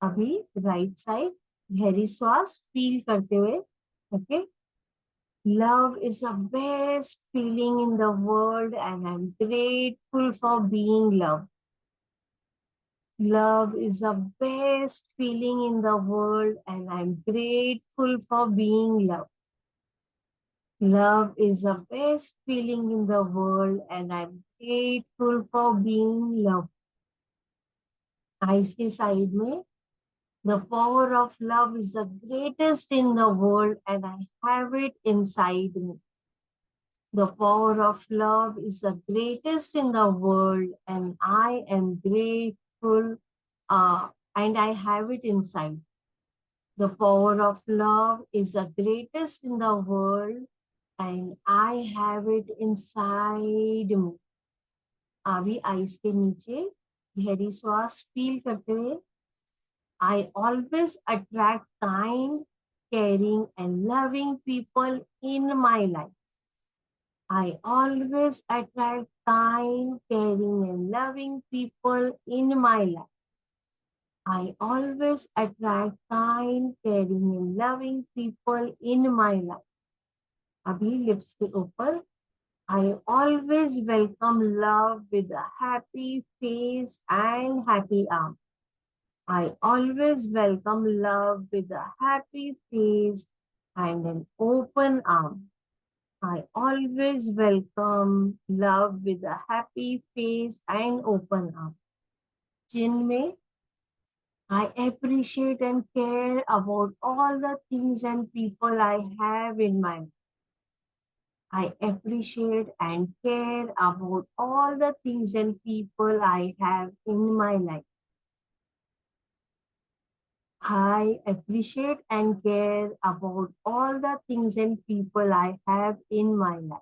अभी right side गहरी श्वास feel करते हुए, okay, love is the best feeling in the world and I am grateful for being love. Love is the best feeling in the world and I'm grateful for being loved. Love is the best feeling in the world and I'm grateful for being loved. Eyes के side में, the power of love is the greatest in the world and I have it inside me. The power of love is the greatest in the world and I am grateful and I have it inside. The power of love is the greatest in the world and I have it inside me. अभी eyes के नीचे गहरी श्वास feel करते हुए, I always attract kind, caring, and loving people in my life. I always attract kind, caring, and loving people in my life. I always attract kind, caring, and loving people in my life. अभी lips के ऊपर, I always welcome love with a happy face and happy arm. I always welcome love with a happy face and an open arm. I always welcome love with a happy face and open arm. जिनमें I appreciate and care about all the things and people I have in my life. I appreciate and care about all the things and people I have in my life. I appreciate and care about all the things and people I have in my life.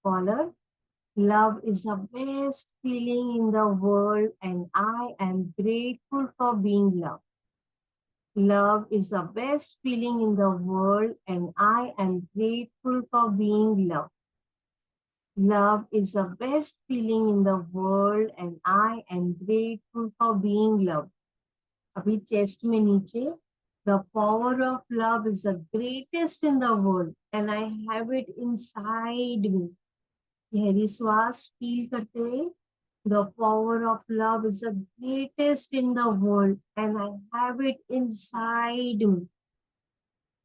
Caller, love is the best feeling in the world and I am grateful for being loved. Love is the best feeling in the world and I am grateful for being loved. Love is the best feeling in the world and I am grateful for being loved. अभी chest में नीचे the power of love is the greatest in the world and I have it inside me. गहरी श्वास feel करते हुए the power of love is the greatest in the world and I have it inside me.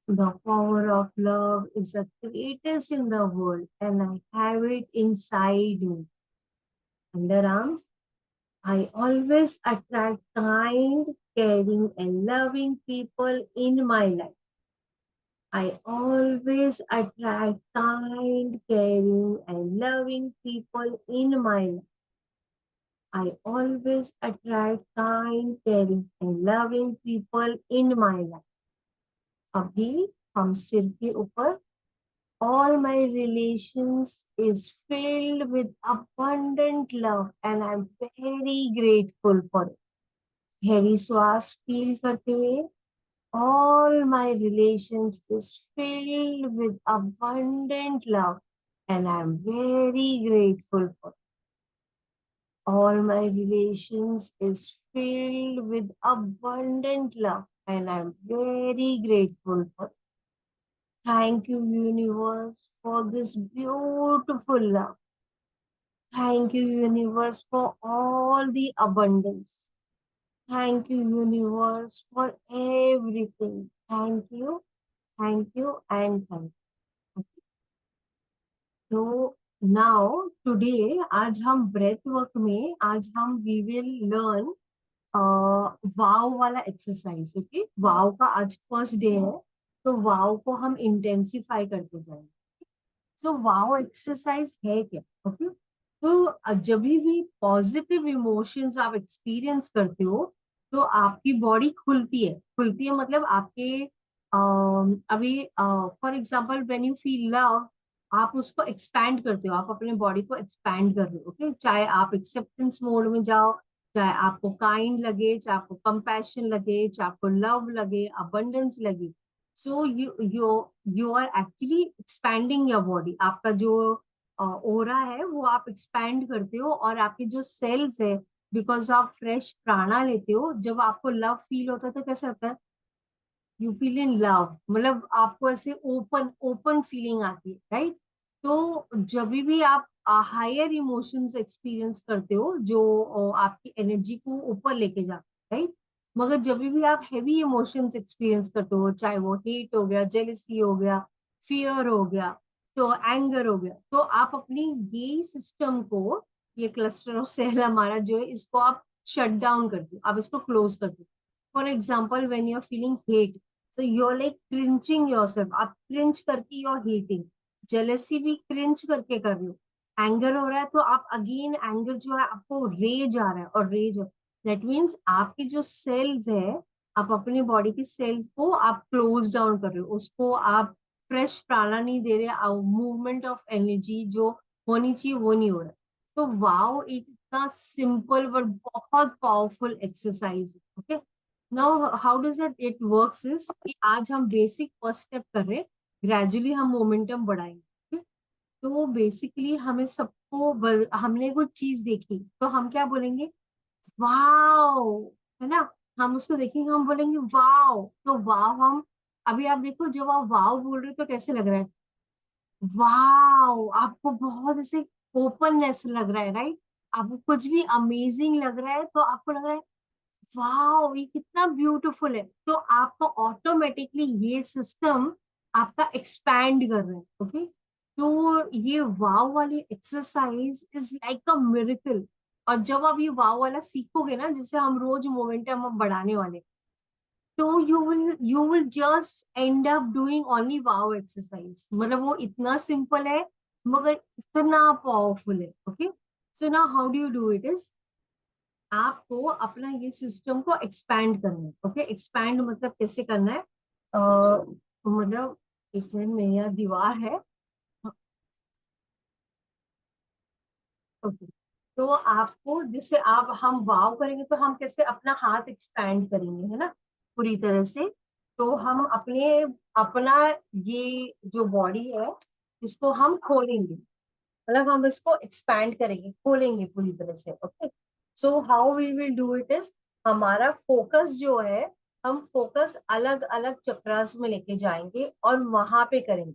The power of love is the greatest in the world and I have it inside me. Underarms. I always attract kind, caring, and loving people in my life. I always attract kind, caring, and loving people in my life. I always attract kind, caring, and loving people in my life. अभी हम सिर के ऊपर all my relations is filled with abundant love and I'm very grateful for it. गहरी श्वास feel करते हुए all my relations is filled with abundant love and I'm very grateful for it. All my relations is filled with abundant love and I'm very grateful for it. Thank you, universe, for this beautiful love. Thank you, universe, for all the abundance. Thank you, universe, for everything. Thank you, and thank you. So now, today, आज हम breath work में, आज हम we will learn वाव वाला exercise. Okay, वाव का आज first day है तो वाव को हम इंटेंसिफाई करते जाएंगे. सो वाव एक्सरसाइज है क्या? ओके, तो जब भी पॉजिटिव इमोशंस आप एक्सपीरियंस करते हो तो आपकी बॉडी खुलती है मतलब आपके अभी for example when you feel love आप उसको एक्सपैंड करते हो, आप अपने बॉडी को एक्सपैंड कर रहे हो. ओके, चाहे आप एक्सेप्टेंस मोड में जाओ, चाहे आपको काइंड लगे, चाहे आपको कंपैशन लगे, चाहे आपको लव लगे, अबंडेंस लगे. So you are actually expanding your body. आपका जो ओरा है वो आप एक्सपैंड करते हो और आपके जो सेल्स है बिकॉज आप फ्रेश प्राणा लेते हो. जब आपको लव फील होता है तो कैसा होता है? यू फील इन लव, मतलब आपको ऐसे ओपन ओपन फीलिंग आती है, राइट? तो जब भी आप हायर इमोशंस एक्सपीरियंस करते हो जो आपकी एनर्जी को ऊपर लेके जाते हैं, राइट? मगर जब भी आप हैवी इमोशंस एक्सपीरियंस करते हो, चाहे वो हेट हो गया, जेलसी हो गया, फियर हो गया, तो एंगर हो गया, तो आप अपनी ये सिस्टम को, ये क्लस्टर ऑफ सेल हमारा जो है, इसको आप शट डाउन करते हो, आप इसको क्लोज करते हो. For example when you are feeling hate, so you're like cringing yourself, आप cringe करके you're hating. jealousy भी cringe करके कर रहे हो. एंगर हो रहा है तो आप अगेन एंगर जो है आपको रेज आ रहा है और रेज, दैट मीन्स आपके जो सेल्स है, आप अपने बॉडी के सेल्स को आप क्लोज डाउन कर रहे हो, उसको आप फ्रेश प्राणा नहीं दे रहे, मूवमेंट ऑफ एनर्जी जो होनी चाहिए वो नहीं हो रहा है. तो वाओ एक इतना सिंपल बट बहुत पावरफुल एक्सरसाइज है. Okay, now how does it works is कि आज हम बेसिक फर्स्ट स्टेप कर रहे हैं, ग्रेजुअली हम मोमेंटम बढ़ाएंगे. okay? तो बेसिकली हमें सबको हमने कोई चीज देखी तो हम क्या बोलेंगे? वाओ, है ना? हम उसको देखेंगे, हम बोलेंगे वाओ. तो वाओ हम, अभी आप देखो जब आप वाओ बोल रहे हो तो कैसे लग रहा है? वाओ, आपको बहुत ऐसे ओपननेस लग रहा है, राइट? आपको कुछ भी अमेजिंग लग रहा है तो आपको लग रहा है वाओ ये कितना ब्यूटीफुल है, तो आपको ऑटोमेटिकली ये सिस्टम आपका एक्सपैंड कर रहा है। ओके, तो ये वाव वाली exercise is like a miracle. और जब आप ये वाव वाला सीखोगे ना, जिसे हम रोज मोमेंटम हम बढ़ाने वाले, तो you will just and up doing only wow exercise. मतलब वो इतना सिंपल है मगर इतना पावरफुल है। Okay, so now how do you do it is, आपको अपना ये सिस्टम को एक्सपैंड करना है। ओके, एक्सपैंड मतलब कैसे करना है, मतलब एक मिनट में यहाँ दीवार है। ओके, तो आपको जैसे आप हम वाव करेंगे तो हम कैसे अपना हाथ एक्सपैंड करेंगे, है ना, पूरी तरह से। तो हम अपने अपना ये जो बॉडी है इसको हम खोलेंगे, मतलब हम इसको एक्सपैंड करेंगे, खोलेंगे पूरी तरह से। Okay, so how we will do it is, हमारा फोकस जो है, हम फोकस अलग अलग चक्रास में लेके जाएंगे और वहां पे करेंगे।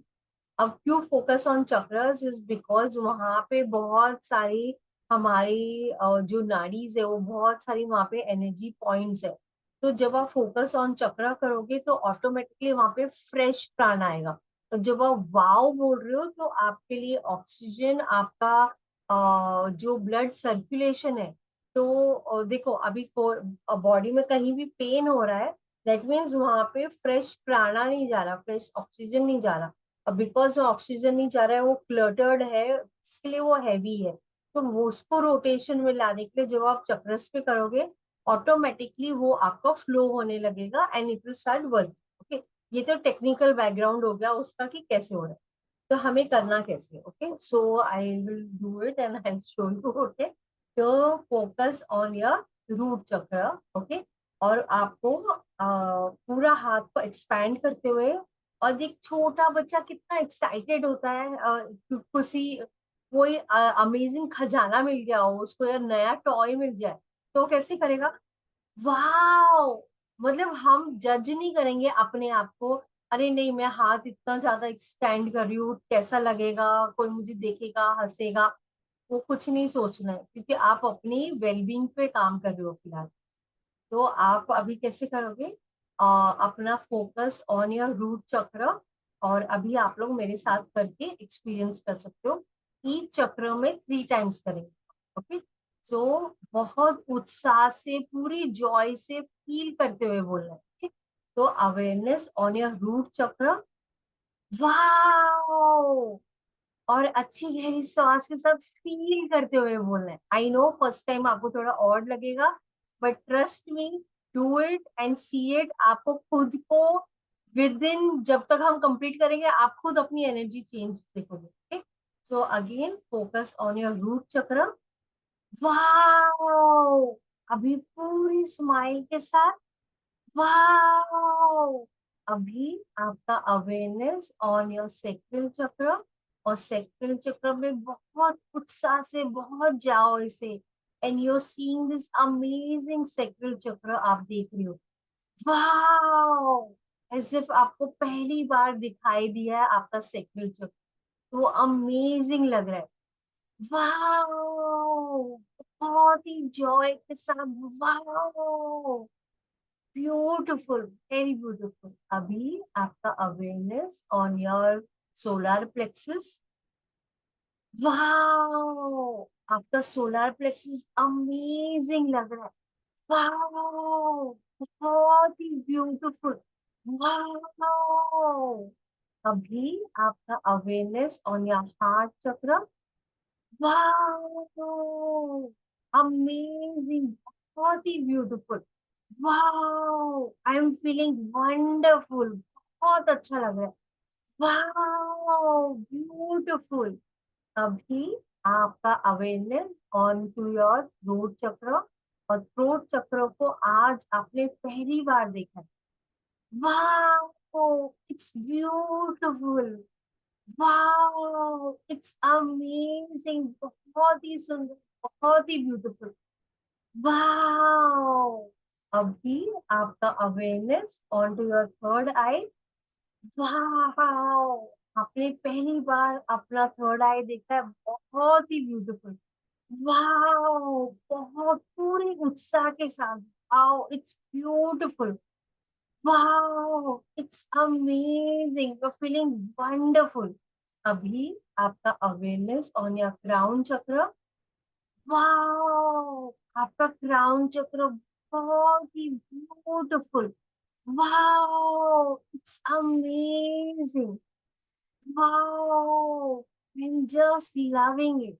अब क्यों focus on chakras is because वहां पे बहुत सारी हमारी जो नाड़ीज है वो बहुत सारी वहां पे एनर्जी पॉइंट्स है। तो जब आप फोकस ऑन चक्रा करोगे तो ऑटोमेटिकली वहां पे फ्रेश प्राण आएगा। तो जब आप वाव बोल रहे हो तो आपके लिए ऑक्सीजन, आपका जो ब्लड सर्कुलेशन है, तो देखो अभी बॉडी में कहीं भी पेन हो रहा है, दैट मीन्स वहां पे फ्रेश प्राणा नहीं जा रहा, फ्रेश ऑक्सीजन नहीं जा रहा। अब बिकॉज ऑक्सीजन नहीं जा रहा है, वो क्लटर्ड है, इसके लिए वो हैवी है। तो वो उसको रोटेशन में लाने के लिए जब आप चक्रस पे करोगे, ऑटोमेटिकली वो आपका फ्लो होने लगेगा and it will start work. Okay, ये तो टेक्निकल बैकग्राउंड हो गया उसका कि कैसे हो रहा है, तो हमें करना कैसे। Okay, so I will do it and I show you. Okay, तो फोकस ऑन योर रूट चक्र। ओके, और आपको पूरा हाथ को एक्सपैंड करते हुए, और एक छोटा बच्चा कितना एक्साइटेड होता है किसी कोई अमेजिंग खजाना मिल गया हो उसको या नया टॉय मिल जाए, तो कैसे करेगा, वाह। मतलब हम जज नहीं करेंगे अपने आप को, अरे नहीं मैं हाथ इतना ज्यादा एक्सटेंड कर रही हूँ कैसा लगेगा, कोई मुझे देखेगा हंसेगा, वो कुछ नहीं सोचना है क्योंकि आप अपनी वेलबींग पे काम कर रहे हो फिलहाल। तो आप अभी कैसे करोगे, अपना फोकस ऑन योर रूट चक्र, और अभी आप लोग मेरे साथ करके एक्सपीरियंस कर सकते हो। ईच चक्र में 3 टाइम्स करेंगे। ओके, सो बहुत उत्साह से पूरी जॉय से फील करते हुए बोलना है। ठीक? तो awareness on your root chakra, wow, और अच्छी गहरी सांस के साथ फील करते हुए बोलना है। आई नो फर्स्ट टाइम आपको थोड़ा ऑड लगेगा, but trust me, do it and see it. आपको खुद को विद इन, जब तक हम कंप्लीट करेंगे आप खुद अपनी एनर्जी चेंज देखोगे। So again focus on your root chakra, wow, अभी पूरी स्माइल के साथ, वाओ। अभी आपका अवेयरनेस ऑन योर सेक्रेल चक्र, और सेक्रेल चक्र में बहुत उत्साह से बहुत जाओ इसे, and you are seeing this amazing sacral chakra, आप देख रहे हो, वाओ, एज इफ आपको पहली बार दिखाई दिया है आपका सेक्रेल चक्र, वो अमेजिंग लग रहा है, वाओ, बहुत ही जॉय के साथ, वाओ, ब्यूटिफुल, वेरी ब्यूटिफुल। अभी आपका awareness on your solar plexus, wow, आपका सोलर प्लेक्सस अमेजिंग लग रहा है, वाओ, बहुत ही ब्यूटिफुल, वाओ। अभी आपका awareness on your heart chakra, wow, amazing, बहुत ही beautiful, wow, I am feeling wonderful, बहुत अच्छा लग रहा है, वाओ, ब्यूटिफुल। अभी आपका awareness on to your throat chakra, और थ्रोट चक्र को आज आपने पहली बार देखा है, wow, it's beautiful, wow, it's amazing, बहुत ही सुंदर, बहुत ही ब्यूटीफुल, वाओ। अभी आपका awareness on to your third eye, wow, आपने पहली बार अपना थर्ड आई देखा है, बहुत ही ब्यूटीफुल। वाओ, बहुत पूरे उत्साह के साथ। Wow, it's beautiful. Wow, it's amazing, you feeling wonderful. अभी आपका awareness on your crown chakra. Wow, आपका क्राउन चक्र बहुत ही beautiful. Wow, it's amazing. Wow, I'm just loving it.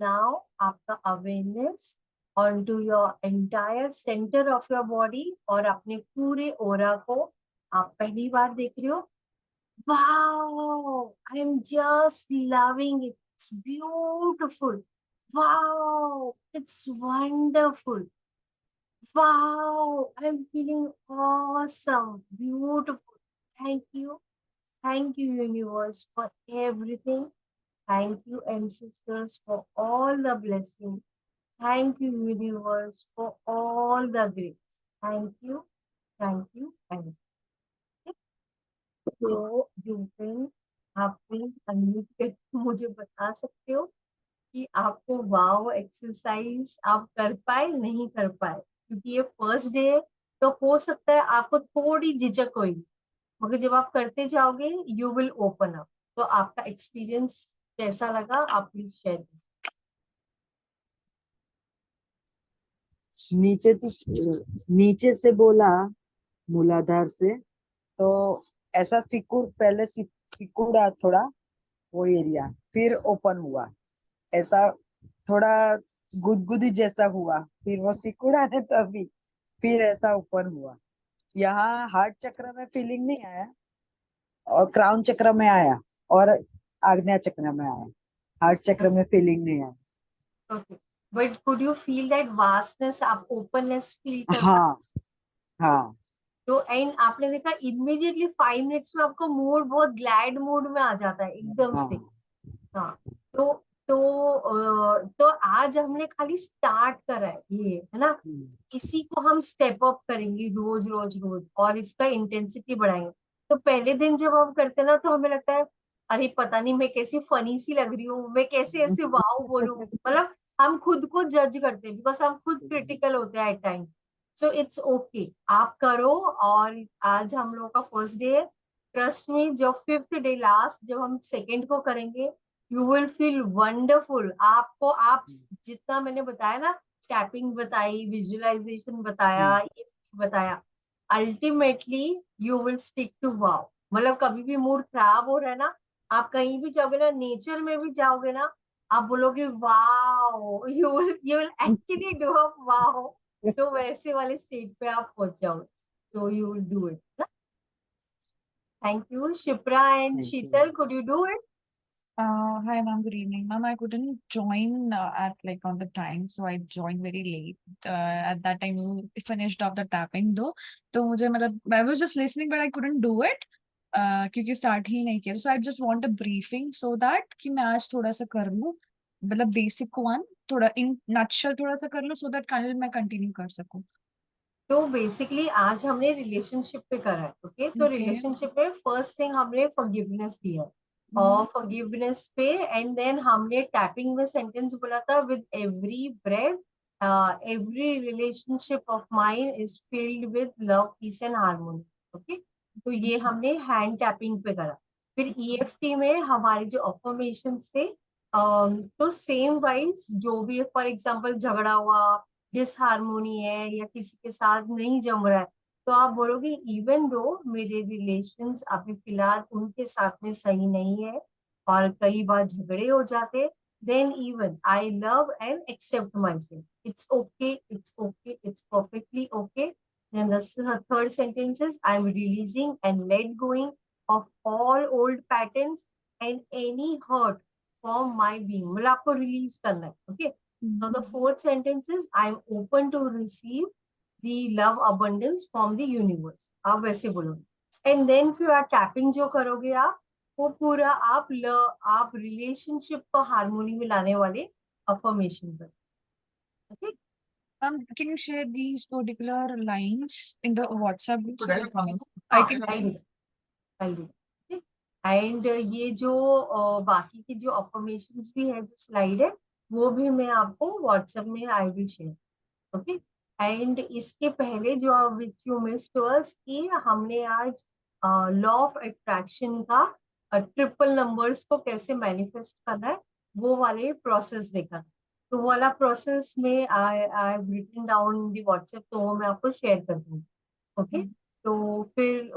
Now, आपका awareness onto your entire center of your body और अपने पूरे aura को आप पहली बार देख रहे हो। Wow, I'm just loving it. It's beautiful. Wow, it's wonderful. Wow, I'm feeling awesome, beautiful. Thank you. Thank you, universe, for everything. Thank you, ancestors, for all the blessings. Thank you, universe, for all the grace. Thank you, thank you, thank you. So, you can, आप please unmute करके मुझे बता सकते हो कि आपको वाव exercise आप कर पाए नहीं कर पाए, क्योंकि ये फर्स्ट डे है। तो हो सकता है आपको थोड़ी झिझक होगी, मगर जब आप करते जाओगे यू विल ओपन अप। तो आपका एक्सपीरियंस कैसा लगा, आप प्लीज शेयर कीजिए। नीचे से बोला, मूलाधार से, तो ऐसा सिकुड़, पहले सिकुड़ा थोड़ा वो एरिया, फिर ओपन हुआ, ऐसा थोड़ा गुदगुदी जैसा हुआ, फिर वो सिकुड़ा है तभी, फिर ऐसा ओपन हुआ। यहाँ हार्ट चक्र में फीलिंग नहीं आया, और क्राउन चक्र में आया, और आग्नेय चक्र में आया। हार्ट चक्र में फीलिंग नहीं आया। Okay, but could you feel that vastness, आप ओपननेस फील कर पाए? हाँ हाँ। तो एंड आपने देखा इमीडिएटली 5 मिनट्स में आपका मूड बहुत ग्लैड मूड में आ जाता है एकदम से। हाँ। हाँ। तो तो आज हमने खाली स्टार्ट करा है ये, है ना। इसी को हम स्टेप अप करेंगे रोज रोज रोज, और इसका इंटेंसिटी बढ़ाएंगे। तो पहले दिन जब हम करते हैं ना, तो हमें लगता है अरे पता नहीं मैं कैसी फनी सी लग रही हूँ, मैं कैसे ऐसे वाव बोलूं, मतलब हम खुद को जज करते हैं, बिकॉज हम खुद क्रिटिकल होते हैं at time. So it's okay, आप करो। और आज हम लोगों का फर्स्ट डे है। ट्रस्ट में, जब फिफ्थ डे लास्ट, जब हम सेकेंड को करेंगे, यू विल फील वंडरफुल। आपको, आप जितना मैंने बताया ना, टैपिंग बताई, विजुअलाइजेशन बताया, ये बताया, ultimately you will stick to wow. मतलब कभी भी मूड खराब हो रहा है ना, आप कहीं भी जाओगे ना, नेचर में भी जाओगे ना, आप बोलोगे wow, you will actually do a wow. तो वैसे वाले स्टेट पे आप पहुंच जाओगे, तो you will do it. Thank you Shipra and thank you. Sheetal, could you do it? Hi ma'am, good evening. Ma'am, I couldn't join at like on the time, so I joined very late. At that time, you finished off the tapping though. तो मुझे मतलब I was just listening, but I couldn't do it. क्योंकि start ही नहीं किया. So I just want a briefing so that कि मैं आज थोड़ा सा कर लूँ, मतलब basic one, थोड़ा in nutshell थोड़ा सा कर लूँ so that कल मैं continue कर सकूँ. तो बेसिकली आज हमने रिलेशनशिप पे करा है। ओके, तो Okay. रिलेशनशिप में फर्स्ट थिंग हमने फॉरगिवनेस दिया है, और फॉरगिवनेस पे एंड देन हमने टैपिंग में सेंटेंस बोला था, with every breath every relationship of mind is filled with love, peace and harmony. Okay, तो ये हमने हैंड टैपिंग पे करा। फिर ईएफटी में हमारे जो अफर्मेशन थे, तो सेम वाइज जो भी, फॉर एग्जांपल झगड़ा हुआ, डिसहार्मोनी है, या किसी के साथ नहीं जम रहा है, तो आप बोलोगे इवन दो मेरे रिलेशंस अभी फिलहाल उनके साथ में सही नहीं है, और कई बार झगड़े हो जाते, then even I love and accept myself, it's okay, it's okay, it's perfectly okay. Then the third sentence is I'm releasing and let going of all old patterns and any hurt from my being, मतलब आपको release करना है। Okay, so the fourth sentence is I'm open to receive the love abundance from the universe, आप वैसे बोलोगे। And then फिर आप tapping जो करोगे आप, वो पूरा आप रिलेशनशिप को हार्मोनी में लाने वाले अफर्मेशन कर। Okay, Can you share these particular lines in the WhatsApp group? I can. I do. And ये जो बाकी की जो अफर्मेशंस भी है, जो स्लाइड है, वो भी मैं आपको व्हाट्सएप में आई विल शेयर। ओके। एंड इसके पहले जो विच यू मिस्ड वाज कि हमने आज लॉ ऑफ अट्रैक्शन का ट्रिपल नंबर्स को कैसे मैनिफेस्ट करना है, वो वाले प्रोसेस देखा। तो वो वाला प्रोसेस में I I written down the WhatsApp, तो वो मैं आपको शेयर कर दूंगी। ओके। तो फिर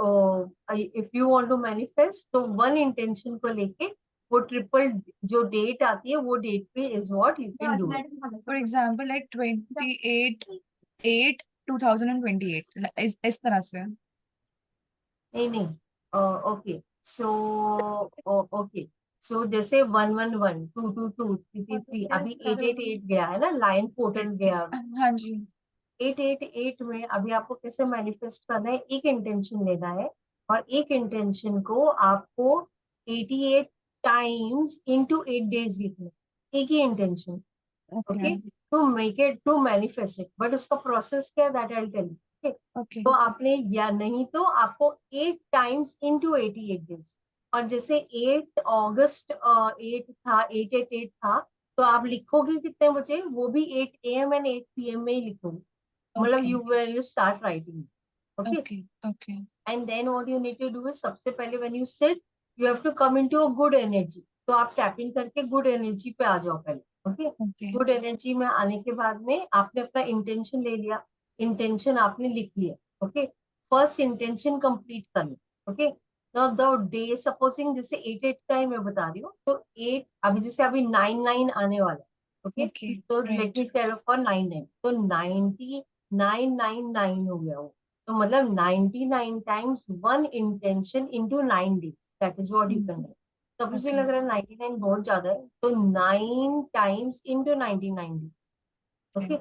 if you want to manifest, तो वन इंटेंशन को लेके वो ट्रिपल जो डेट आती है, वो डेट पे is what you can do it. For example like 28/8/2028 इस तरह से। नहीं नहीं, ओके। सो ओके, सो जैसे 111, 222, 333, अभी 888 गया है ना, लाइन पोर्टल गया। हाँ जी। 888 में अभी आपको कैसे मैनिफेस्ट करना है, एक इंटेंशन लेना है, और एक इंटेंशन को आपको 88 टाइम्स इनटू 8 डेज लिखना है, एक ही intention. Okay okay, to make it, to manifest it, but उसका प्रोसेस क्या है that I will tell you. Okay तो आपने, या नहीं तो आपको 8 टाइम्स इनटू 88 डेज। और जैसे 8 अगस्त 8 था, 888 था, तो आप लिखोगे कितने बजे, वो भी 8 AM एंड 8 PM में ही लिखोगे। मतलब okay you start writing. Okay. Okay okay and then what you need to do is, सबसे पहले when you sit, you have to come into a good energy. तो आप टैपिंग करके गुड एनर्जी पे आ जाओ पहले। ओके। ओके गुड एनर्जी में आने के बाद में आपने अपना इंटेंशन ले लिया, इंटेंशन आपने लिख लिया। ओके। फर्स्ट इंटेंशन कंप्लीट करना। Okay. Now the day, supposing जैसे 8 का ही मैं बता रही हूँ, तो 8, अभी जैसे अभी 9 आने वाला है। ओके। ओके तो let write me tell for 9, तो 99 हो गया वो। तो मतलब 99 times one intention into 9 days, that is what you can do. तो मुझे ओके लग रहा है 99 बहुत ज्यादा है, तो 9 times into 99 days. Okay.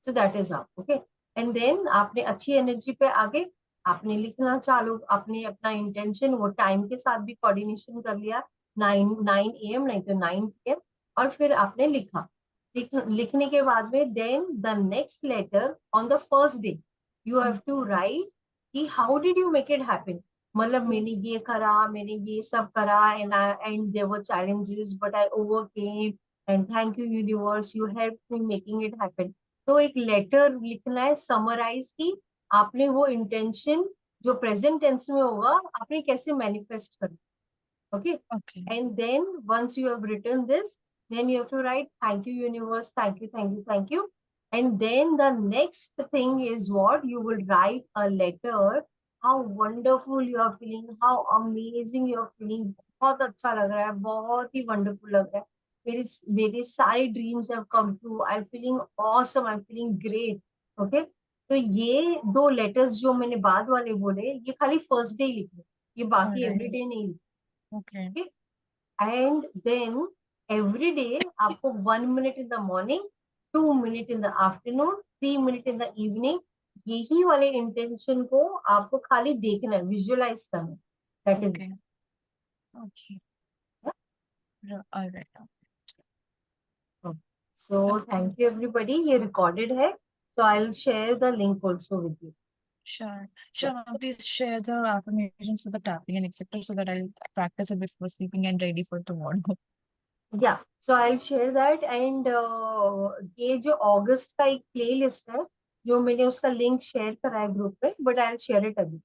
So that is आप। ओके। एंड देन आपने अच्छी एनर्जी पे आगे आपने लिखना चालू, आपने अपना इंटेंशन वो टाइम के साथ भी कोऑर्डिनेशन कर लिया, 9 AM नहीं तो 9 PM, और फिर आपने लिखा। लिखने के बाद में then the next letter on the first day you have to write कि how did you make it happen. मतलब मैंने ये करा, मैंने ये सब करा, and there were challenges but I overcame, and thank you universe, you help me making it happen. तो एक लेटर लिखना है समराइज की आपने वो इंटेंशन जो प्रेजेंट टेंस में होगा आपने कैसे मैनिफेस्ट करना। Okay. Okay And then once you have written this, then you have to write thank you universe, thank you, thank you, thank you. And then the next thing is what you will write a letter, how wonderful you are feeling, how amazing you are feeling, बहुत अच्छा लग रहा है, बहुत ही wonderful लग रहा है, मेरे मेरे सारे dreams have come true, I am feeling awesome, I am feeling great. Okay. तो ये दो लेटर्स जो मैंने बाद वाले बोले, ये खाली फर्स्ट डे लिखने, ये बाकी ऑलराइट एवरीडे नहीं लिखने। Okay and then every day आपको 1 minute in the morning, 2 minute in the afternoon, 3 minute in the evening, यही वाले इंटेंशन को आपको खाली देखना है, विजुअलाइज करना है। That is okay okay alright it. So thank you everybody, ये रिकॉर्डेड है, तो आई will share the link also with you. Sure. Sure, ma'am. Please share the affirmations for the tapping and etc. so that I'll practice it before sleeping and ready for tomorrow. या so I will share that. And ये जो अगस्त का एक play list है, जो मैंने उसका link share करा है ग्रुप पे, but I will share it अभी।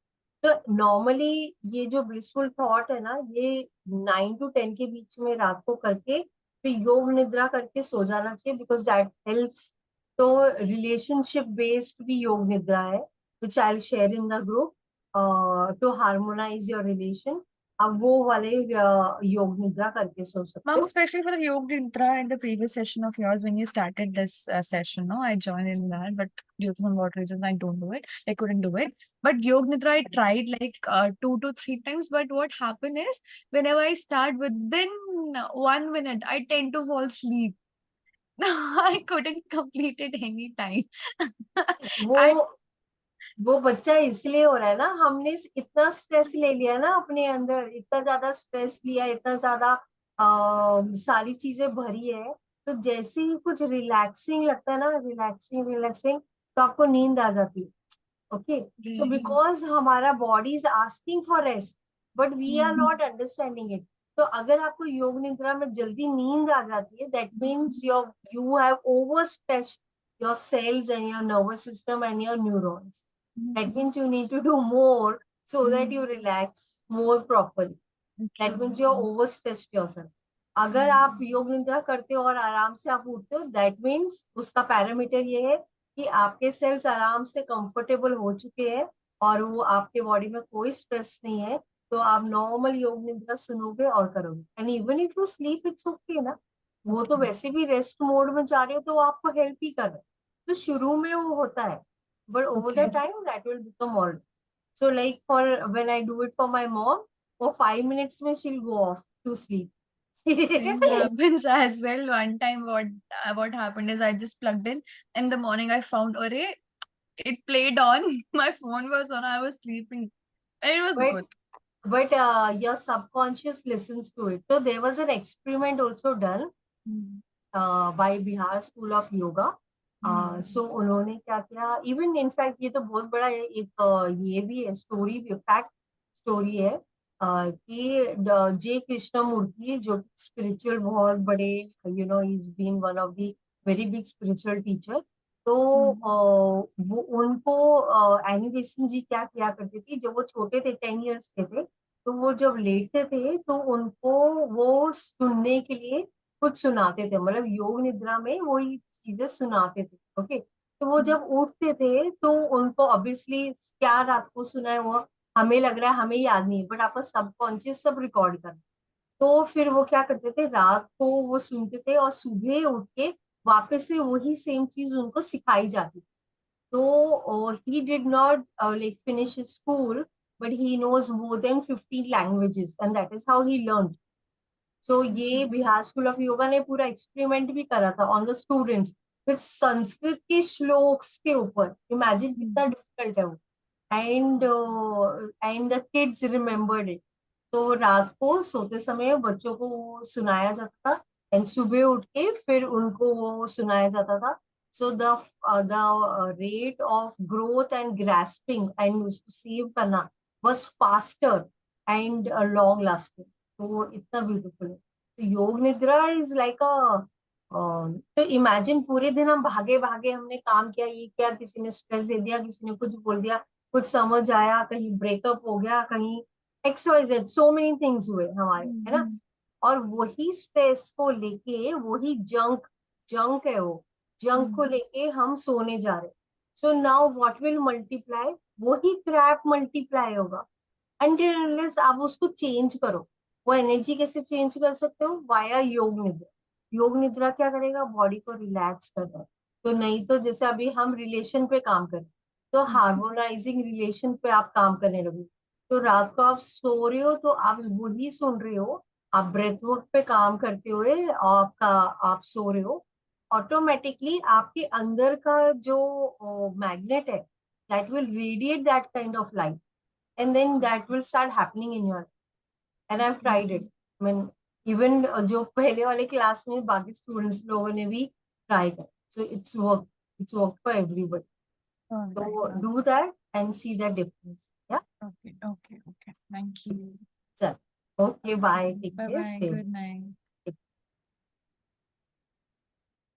तो नॉर्मली ये जो ब्लिसफुल थॉट है ना, ये 9 to 10 के बीच में रात को करके फिर योग निद्रा करके सो जाना चाहिए, बिकॉज दैट हेल्प्स। तो रिलेशनशिप बेस्ड भी योग निद्रा है, which I will share in the group, to harmonize your relation. अब वो वाले योग निद्रा करके सो सकते Ma'am, हो। especially for the Yoga Nidra in the previous session of yours, when you started this session, no, I joined in that, but due to some what reasons, I don't do it. I couldn't do it. But Yoga Nidra, I tried like 2 to 3 times. But what happened is, whenever I start within 1 minute, I tend to fall asleep. I couldn't complete it any time. वो And वो बच्चा इसलिए हो रहा है ना, हमने इतना स्ट्रेस ले लिया ना अपने अंदर, इतना ज्यादा स्ट्रेस लिया, इतना ज्यादा सारी चीजें भरी है। तो जैसे ही कुछ रिलैक्सिंग लगता है ना, रिलैक्सिंग रिलैक्सिंग, तो आपको नींद आ जाती है। ओके। सो really, बिकॉज हमारा body is asking for rest, but we are not understanding it. तो अगर आपको योग निद्रा में जल्दी नींद आ जाती है, that means you have over stretched your cells and your nervous system and your neurons. That means you need to do more so that you relax more properly. That means you are overstressed yourself. अगर आप योग निद्रा करते हो और आराम से आप उठते हो, दैट मीन्स उसका पैरामीटर ये है कि आपके सेल्स आराम से कंफर्टेबल हो चुके हैं और वो आपके बॉडी में कोई स्ट्रेस नहीं है. तो आप नॉर्मल योग निद्रा सुनोगे और करोगे. And even if you sleep it's okay ना. वो तो वैसे भी रेस्ट मोड में जा रहे हो तो वो आपको हेल्प ही कर रहे हैं. तो शुरू में वो होता है, but over the time that will become all. So like for when I do it for my mom, for 5 minutes में she'll go off to sleep. Same happens as well. One time, what happened is I just plugged in the morning. I found, array, it played on. My phone was on. I was sleeping. It was But good. but your subconscious listens to it. So there was an experiment also done by Bihar School of Yoga. So उन्होंने क्या किया, even in fact ये तो बहुत बड़ा है, एक ये भी है स्टोरी भी, फैक्ट स्टोरी है कि जे कृष्णमूर्ति जो स्पिरिचुअल बहुत बड़े, you know, is been one of the very big spiritual teacher. तो वो उनको एनी बेसेंट जी क्या किया करती थी, जब वो छोटे थे 10 years के थे, तो वो जब लेटते थे तो उनको वो सुनने के लिए कुछ सुनाते थे, मतलब योग निद्रा में वही चीजें सुनाते थे. ओके. तो वो जब उठते थे तो उनको ऑब्वियसली क्या रात को सुना है वो हमें लग रहा है, हमें याद नहीं है, बट आपका सबकॉन्शियस सब रिकॉर्ड कर. तो फिर वो क्या करते थे, रात को वो सुनते थे और सुबह उठ के वापस से वही सेम चीज उनको सिखाई जाती. तो he did not like finish his school, but he knows more than 15 languages and that is how he learned. So ये बिहार स्कूल ऑफ योगा ने पूरा एक्सपेरिमेंट भी करा था on the students with Sanskrit के श्लोक्स के ऊपर. इमेजिन कितना डिफिकल्ट है वो. And the kids remembered it. तो रात को सोते समय बच्चों को वो सुनाया जाता था एंड सुबह उठ के फिर उनको वो सुनाया जाता था. So the rate of growth and grasping and उसको सेव करना was faster and long lasting. तो वो इतना ब्यूटीफुल है. तो योग निद्रा इज लाइक अ, तो इमेजिन पूरे दिन हम भागे भागे हमने काम किया, ये किया, किसी ने स्ट्रेस दे दिया, किसी ने कुछ बोल दिया, कुछ समझ आया, कहीं ब्रेकअप हो गया, कहीं XYZ, सो मेनी थिंग्स हुए हमारे, है ना. और वही स्ट्रेस को लेके वही जंक जंक है वो जंक को लेके हम सोने जा रहे. So now what will multiply, वही क्रैप मल्टीप्लाई होगा. अनटिल अनलेस आप उसको चेंज करो. वो एनर्जी कैसे चेंज कर सकते हो, वाया योग निद्रा. योग निद्रा क्या करेगा, बॉडी को रिलैक्स करता है. तो नहीं तो जैसे अभी हम रिलेशन पे काम करें तो हार्मोनाइजिंग रिलेशन पे आप काम करने लगे. तो रात को आप सो रहे हो तो आप वही सुन रहे हो, आप ब्रेथ वर्क पे काम करते हुए आपका आप सो रहे हो. ऑटोमेटिकली आपके अंदर का जो मैग्नेट है that will radiate that kind of light and then that will start happening in your. And I've tried it. I mean, even जो पहले वाले क्लास में बाकी स्टूडेंट्स लोगों ने भी ट्राई कर. So it's work for everybody. So do that and see the difference. Yeah. Okay. Thank you. चल. Okay. Bye. Take Bye care. bye. Stay. Good night.